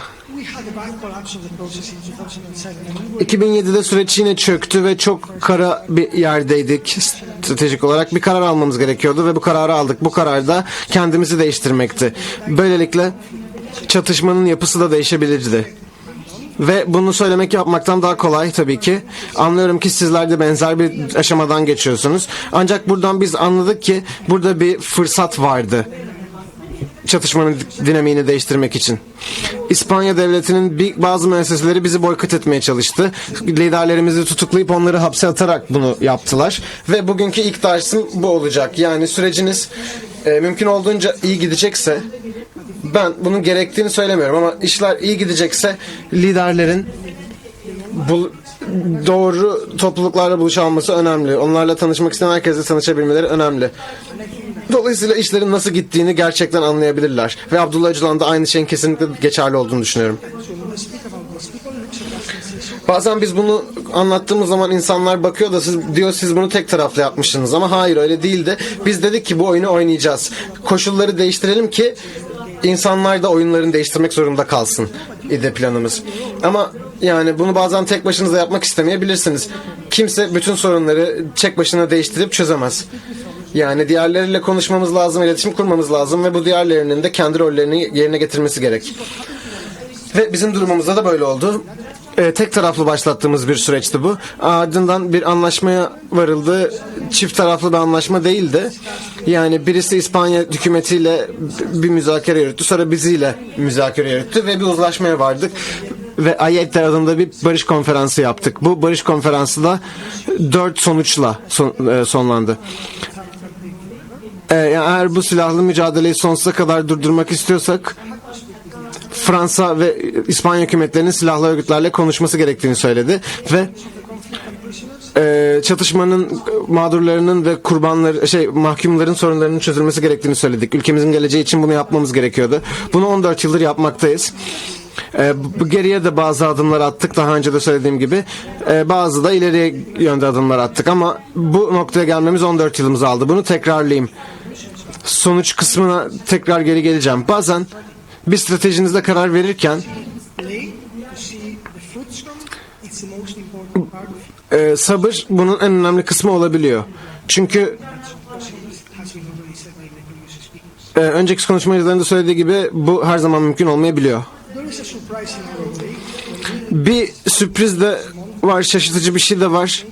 ...2007'de süreç yine çöktü ve çok kara bir yerdeydik stratejik olarak. Bir karar almamız gerekiyordu ve bu kararı aldık. Bu karar da kendimizi değiştirmekti. Böylelikle çatışmanın yapısı da değişebilirdi. Ve bunu söylemek yapmaktan daha kolay tabii ki. Anlıyorum ki sizler de benzer bir aşamadan geçiyorsunuz. Ancak buradan biz anladık ki burada bir fırsat vardı. Çatışmanın dinamiğini değiştirmek için. İspanya devletinin bazı müesseseleri bizi boykot etmeye çalıştı. Liderlerimizi tutuklayıp onları hapse atarak bunu yaptılar. Ve bugünkü ilk dersim bu olacak. Yani süreciniz mümkün olduğunca iyi gidecekse, ben bunun gerektiğini söylemiyorum ama işler iyi gidecekse liderlerin doğru topluluklarla buluşalması önemli. Onlarla tanışmak isteyen herkesle tanışabilmeleri önemli. Dolayısıyla işlerin nasıl gittiğini gerçekten anlayabilirler. Ve Abdullah Öcalan'da aynı şeyin kesinlikle geçerli olduğunu düşünüyorum. Bazen biz bunu anlattığımız zaman insanlar bakıyor da siz bunu tek taraflı yapmışsınız ama hayır öyle değildi. Biz dedik ki bu oyunu oynayacağız. Koşulları değiştirelim ki insanlar da oyunlarını değiştirmek zorunda kalsın idi planımız. Ama yani bunu bazen tek başınıza yapmak istemeyebilirsiniz. Kimse bütün sorunları tek başına değiştirip çözemez. Yani diğerleriyle konuşmamız lazım, iletişim kurmamız lazım ve bu diğerlerinin de kendi rollerini yerine getirmesi gerek. Ve bizim durumumuzda da böyle oldu. Tek taraflı başlattığımız bir süreçti bu. Ardından bir anlaşmaya varıldı. Çift taraflı bir anlaşma değildi. Yani birisi İspanya hükümetiyle bir müzakere yürüttü. Sonra biziyle müzakere yürüttü ve bir uzlaşmaya vardık. Ve Ayetler adında bir barış konferansı yaptık. Bu barış konferansı da 4 sonuçla sonlandı. Eğer bu silahlı mücadeleyi sonsuza kadar durdurmak istiyorsak Fransa ve İspanya hükümetlerinin silahlı örgütlerle konuşması gerektiğini söyledi ve çatışmanın mağdurlarının ve mahkumların sorunlarının çözülmesi gerektiğini söyledik. Ülkemizin geleceği için bunu yapmamız gerekiyordu. Bunu 14 yıldır yapmaktayız. Geriye de bazı adımlar attık, daha önce de söylediğim gibi. Bazı da ileriye yönde adımlar attık ama bu noktaya gelmemiz 14 yılımızı aldı. Bunu tekrarlayayım. Sonuç kısmına tekrar geri geleceğim. Bazen bir stratejinizde karar verirken sabır bunun en önemli kısmı olabiliyor. Çünkü önceki konuşmacıların söylediği gibi bu her zaman mümkün olmayabiliyor. Bir sürpriz de var, şaşırtıcı bir şey de var.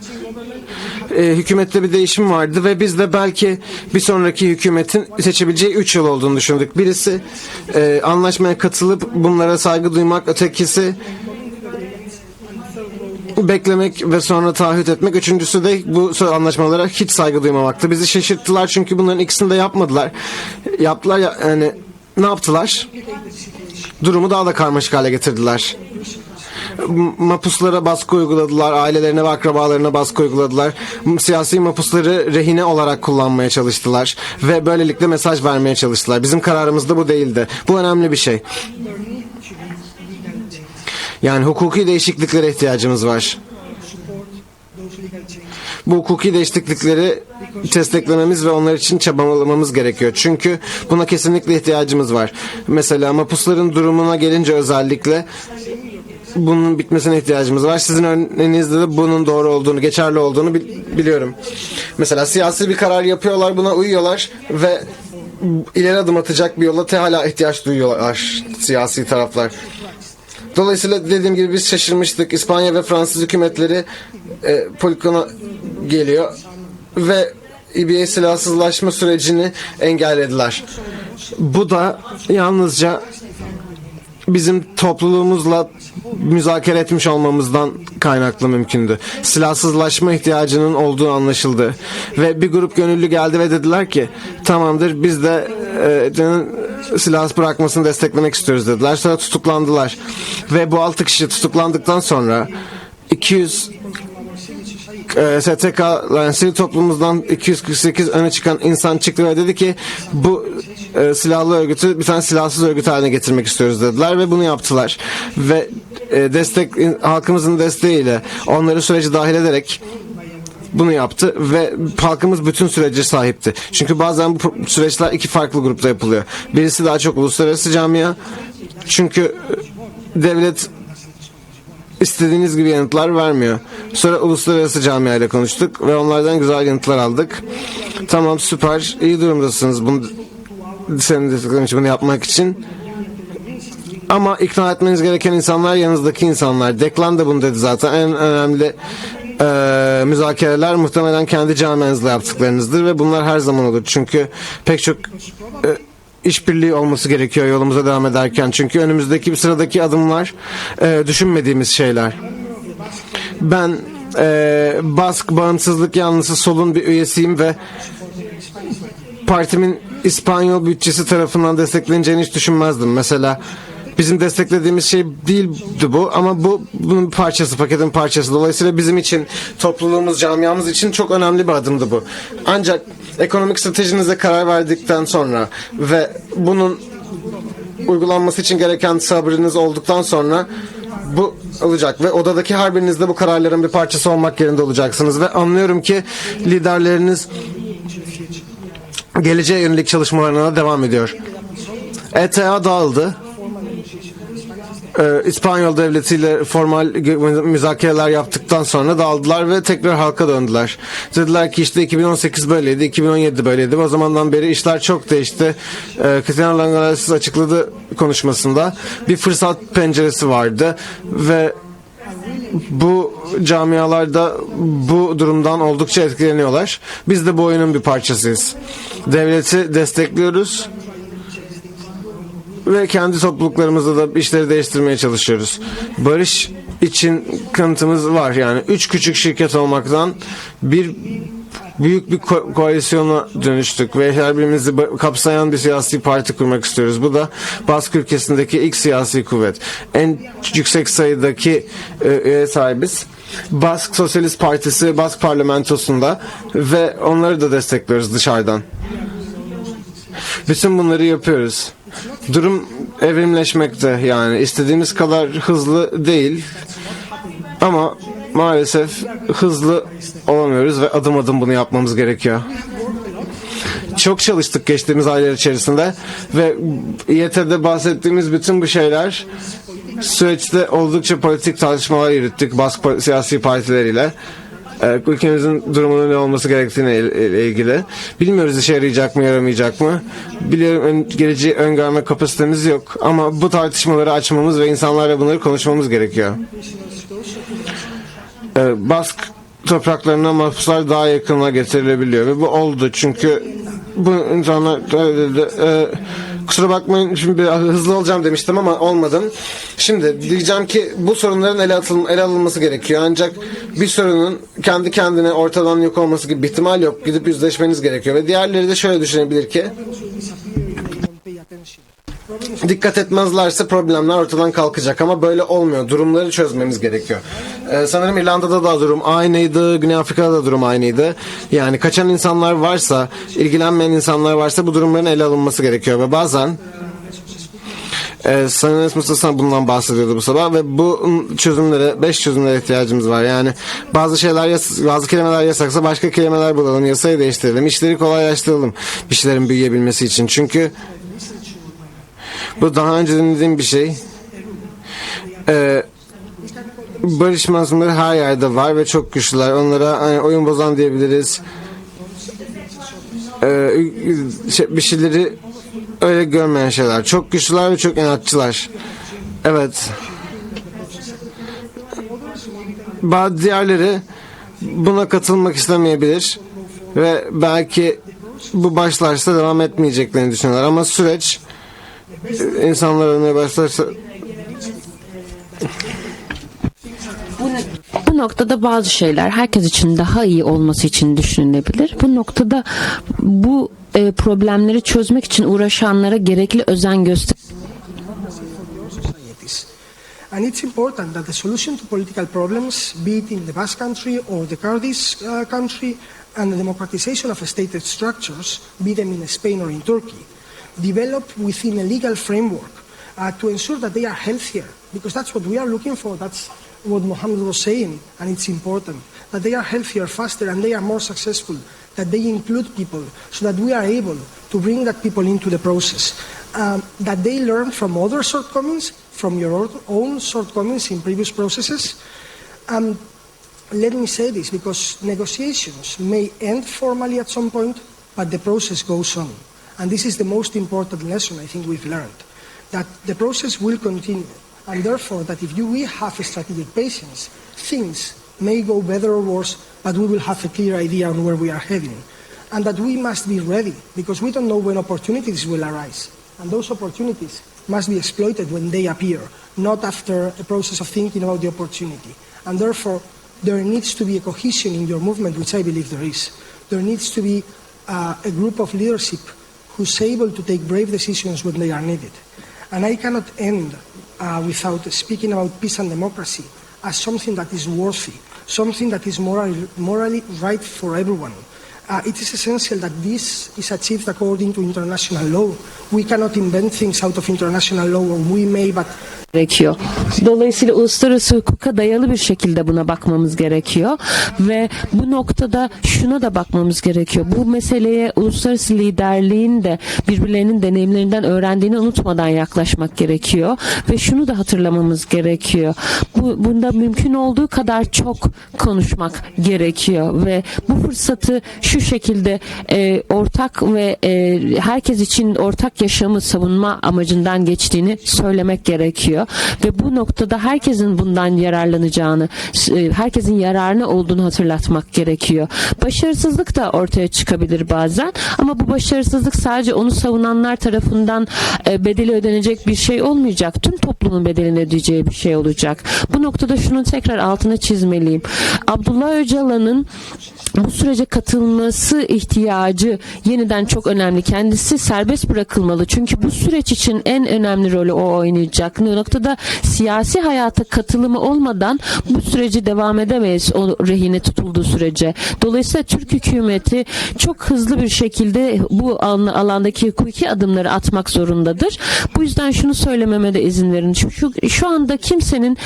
Hükümette bir değişim vardı ve biz de belki bir sonraki hükümetin seçebileceği 3 yıl olduğunu düşündük. Birisi anlaşmaya katılıp bunlara saygı duymak, ötekisi beklemek ve sonra taahhüt etmek. Üçüncüsü de bu anlaşmalara hiç saygı duymamaktı. Bizi şaşırttılar çünkü bunların ikisini de yapmadılar. Yaptılar yani ne yaptılar? Durumu daha da karmaşık hale getirdiler. Mapuslara baskı uyguladılar, ailelerine ve akrabalarına baskı uyguladılar. Siyasi mapusları rehine olarak kullanmaya çalıştılar ve böylelikle mesaj vermeye çalıştılar. Bizim kararımız da bu değildi. Bu önemli bir şey. Yani hukuki değişikliklere ihtiyacımız var. Bu hukuki değişiklikleri desteklememiz ve onlar için çabalamamız gerekiyor. Çünkü buna kesinlikle ihtiyacımız var. Mesela mapusların durumuna gelince özellikle bunun bitmesine ihtiyacımız var. Sizin örneğinizde de bunun doğru olduğunu, geçerli olduğunu biliyorum. Mesela siyasi bir karar yapıyorlar, buna uyuyorlar ve ileri adım atacak bir yola hala ihtiyaç duyuyorlar siyasi taraflar. Dolayısıyla dediğim gibi biz şaşırmıştık. İspanya ve Fransız hükümetleri Poligon'a geliyor ve İBA silahsızlaşma sürecini engellediler. Bu da yalnızca bizim topluluğumuzla müzakere etmiş olmamızdan kaynaklı mümkündü. Silahsızlaşma ihtiyacının olduğu anlaşıldı. Ve bir grup gönüllü geldi ve dediler ki tamamdır biz de silah bırakmasını desteklemek istiyoruz dediler. Sonra tutuklandılar. Ve bu 6 kişi tutuklandıktan sonra 200 STK yani sivil toplumumuzdan 248 öne çıkan insan çıktı ve dedi ki bu silahlı örgütü bir tane silahsız örgüt haline getirmek istiyoruz dediler ve bunu yaptılar ve halkımızın desteğiyle onları sürece dahil ederek bunu yaptı ve halkımız bütün sürece sahipti. Çünkü bazen bu süreçler iki farklı grupta yapılıyor. Birisi daha çok uluslararası camia çünkü devlet istediğiniz gibi yanıtlar vermiyor. Sonra uluslararası camiayla konuştuk ve onlardan güzel yanıtlar aldık. Tamam, süper, iyi durumdasınız bunu, senin dediklerin için bunu yapmak için. Ama ikna etmeniz gereken insanlar yanınızdaki insanlar. Declan da bunu dedi zaten. En önemli müzakereler muhtemelen kendi camianızla yaptıklarınızdır ve bunlar her zaman olur. Çünkü pek çok işbirliği olması gerekiyor yolumuza devam ederken. Çünkü önümüzdeki bir sıradaki adımlar düşünmediğimiz şeyler. Ben Bask Bağımsızlık Yanlısı Sol'un bir üyesiyim ve partimin İspanyol bütçesi tarafından destekleneceğini hiç düşünmezdim. Mesela bizim desteklediğimiz şey değildi bu ama bunun bir parçası, paketin parçası. Dolayısıyla bizim için, topluluğumuz, camiamız için çok önemli bir adımdı bu. Ancak ekonomik stratejinize karar verdikten sonra ve bunun uygulanması için gereken sabrınız olduktan sonra bu olacak ve odadaki her biriniz de bu kararların bir parçası olmak yerinde olacaksınız ve anlıyorum ki liderleriniz geleceğe yönelik çalışmalarına devam ediyor. ETA dağıldı. İspanyol devletiyle formal müzakereler yaptıktan sonra dağıldılar ve tekrar halka döndüler. Dediler ki işte 2018 böyleydi, 2017 böyleydi. O zamandan beri işler çok değişti. Cristiano Langares açıkladı konuşmasında. Bir fırsat penceresi vardı ve bu camialarda bu durumdan oldukça etkileniyorlar. Biz de bu oyunun bir parçasıyız. Devleti destekliyoruz ve kendi topluluklarımızda da işleri değiştirmeye çalışıyoruz. Barış için kanıtımız var. Yani 3 küçük şirket olmaktan bir büyük bir koalisyona dönüştük ve her birimizi kapsayan bir siyasi parti kurmak istiyoruz. Bu da Bask ülkesindeki ilk siyasi kuvvet. En yüksek sayıdaki üye sahibiz. Bask Sosyalist Partisi Bask parlamentosunda ve onları da destekliyoruz dışarıdan. Bütün bunları yapıyoruz. Durum evrimleşmekte, yani istediğimiz kadar hızlı değil ama maalesef hızlı olamıyoruz ve adım adım bunu yapmamız gerekiyor. Çok çalıştık geçtiğimiz aylar içerisinde ve YT'de bahsettiğimiz bütün bu şeyler süreçte oldukça politik tartışmalar yürüttük Bask siyasi partileriyle. Ülkemizin durumunun ne olması gerektiğine ilgili. Bilmiyoruz işe yarayacak mı, yaramayacak mı? Biliyorum geleceği öngörme kapasitemiz yok. Ama bu tartışmaları açmamız ve insanlarla bunları konuşmamız gerekiyor. Bask topraklarına mahpuslar daha yakına getirilebiliyor ve bu oldu çünkü bu insanlar kusura bakmayın şimdi biraz hızlı olacağım demiştim ama olmadım. Şimdi diyeceğim ki bu sorunların ele alınması gerekiyor. Ancak bir sorunun kendi kendine ortadan yok olması gibi bir ihtimal yok. Gidip yüzleşmeniz gerekiyor. Ve diğerleri de şöyle düşünebilir ki dikkat etmezlerse problemler ortadan kalkacak ama böyle olmuyor. Durumları çözmemiz gerekiyor. Sanırım İrlanda'da da durum aynıydı. Güney Afrika'da da durum aynıydı. Yani kaçan insanlar varsa, ilgilenmeyen insanlar varsa bu durumların ele alınması gerekiyor. Ve bazen Sayın Mustafa bundan bahsediyordu bu sabah ve bu çözümlere, 5 çözümlere ihtiyacımız var. Yani bazı kelimeler yasaksa başka kelimeler bulalım, yasayı değiştirelim, işleri kolaylaştıralım bir şeylerin büyüyebilmesi için. Çünkü bu daha önce dinlediğim bir şey. Barış mazlumları her yerde var ve çok güçlüler. Onlara oyun bozan diyebiliriz. Bir şeyleri öyle görmeyen şeyler. Çok güçlüler ve çok inatçılar. Evet. Bazı diğerleri buna katılmak istemeyebilir ve belki bu başlarsa devam etmeyeceklerini düşünüyorlar. Ama süreç insanlar ölmeye başlarsa bu noktada bazı şeyler herkes için daha iyi olması için düşünülebilir. Bu noktada bu problemleri çözmek için uğraşanlara gerekli özen And it's important that the solution to political problems, be it in the Basque Country or the Kurdish country, and the democratization of stated structures, be them in Spain or in Turkey, develop within a legal framework to ensure that they are healthier, because that's what we are looking for. That's what Mohammed was saying, and it's important that they are healthier, faster, and they are more successful, that they include people, so that we are able to bring that people into the process, that they learn from other shortcomings from your own shortcomings in previous processes. Let me say this, because negotiations may end formally at some point, but the process goes on. And this is the most important lesson I think we've learned, that the process will continue, and therefore that if we have strategic patience, things may go better or worse, but we will have a clear idea on where we are heading. And that we must be ready, because we don't know when opportunities will arise. And those opportunities must be exploited when they appear, not after a process of thinking about the opportunity. And therefore, there needs to be a cohesion in your movement, which I believe there is. There needs to be a group of leadership who's able to take brave decisions when they are needed. And I cannot end without speaking about peace and democracy as something that is worthy, something that is morally right for everyone. It is essential that this is achieved according to international law. We cannot invent things out of international law, or we may, but gerekiyor. Dolayısıyla uluslararası hukuka dayalı bir şekilde buna bakmamız gerekiyor ve bu noktada şuna da bakmamız gerekiyor. Bu meseleye uluslararası liderliğin de birbirlerinin deneyimlerinden öğrendiğini unutmadan yaklaşmak gerekiyor ve şunu da hatırlamamız gerekiyor. Bunda mümkün olduğu kadar çok konuşmak gerekiyor ve bu fırsatı şu şekilde ortak ve herkes için ortak yaşamı savunma amacından geçtiğini söylemek gerekiyor. Ve bu noktada herkesin bundan yararlanacağını, herkesin yararına olduğunu hatırlatmak gerekiyor. Başarısızlık da ortaya çıkabilir bazen, ama bu başarısızlık sadece onu savunanlar tarafından bedeli ödenecek bir şey olmayacak. Tüm toplumun bedelini ödeyeceği bir şey olacak. Bu noktada şunu tekrar altına çizmeliyim. Abdullah Öcalan'ın bu sürece katılması ihtiyacı yeniden çok önemli. Kendisi serbest bırakılmalı. Çünkü bu süreç için en önemli rolü o oynayacak. Bu noktada siyasi hayata katılımı olmadan bu süreci devam edemeyiz, o rehine tutulduğu sürece. Dolayısıyla Türk hükümeti çok hızlı bir şekilde bu alandaki hukuki adımları atmak zorundadır. Bu yüzden şunu söylememe de izin verin. Şu anda kimsenin,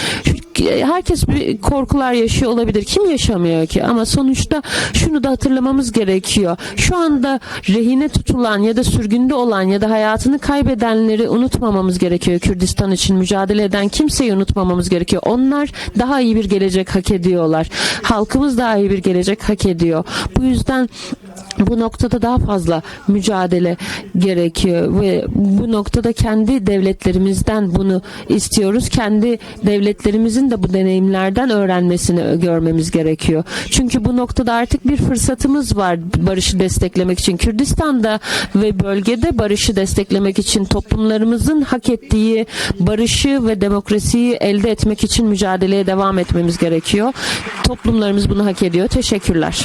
herkes bir korkular yaşıyor olabilir. Kim yaşamıyor ki? Ama sonuçta şunu da hatırlamamız gerekiyor. Şu anda rehine tutulan ya da sürgünde olan ya da hayatını kaybedenleri unutmamamız gerekiyor. Kürdistan için mücadele eden kimseyi unutmamamız gerekiyor. Onlar daha iyi bir gelecek hak ediyorlar. Halkımız daha iyi bir gelecek hak ediyor. Bu yüzden bu noktada daha fazla mücadele gerekiyor ve bu noktada kendi devletlerimizden bunu istiyoruz. Kendi devletlerimizin de bu deneyimlerden öğrenmesini görmemiz gerekiyor. Çünkü bu noktada artık bir fırsatımız var barışı desteklemek için. Kürdistan'da ve bölgede barışı desteklemek için toplumlarımızın hak ettiği barışı ve demokrasiyi elde etmek için mücadeleye devam etmemiz gerekiyor. Toplumlarımız bunu hak ediyor. Teşekkürler.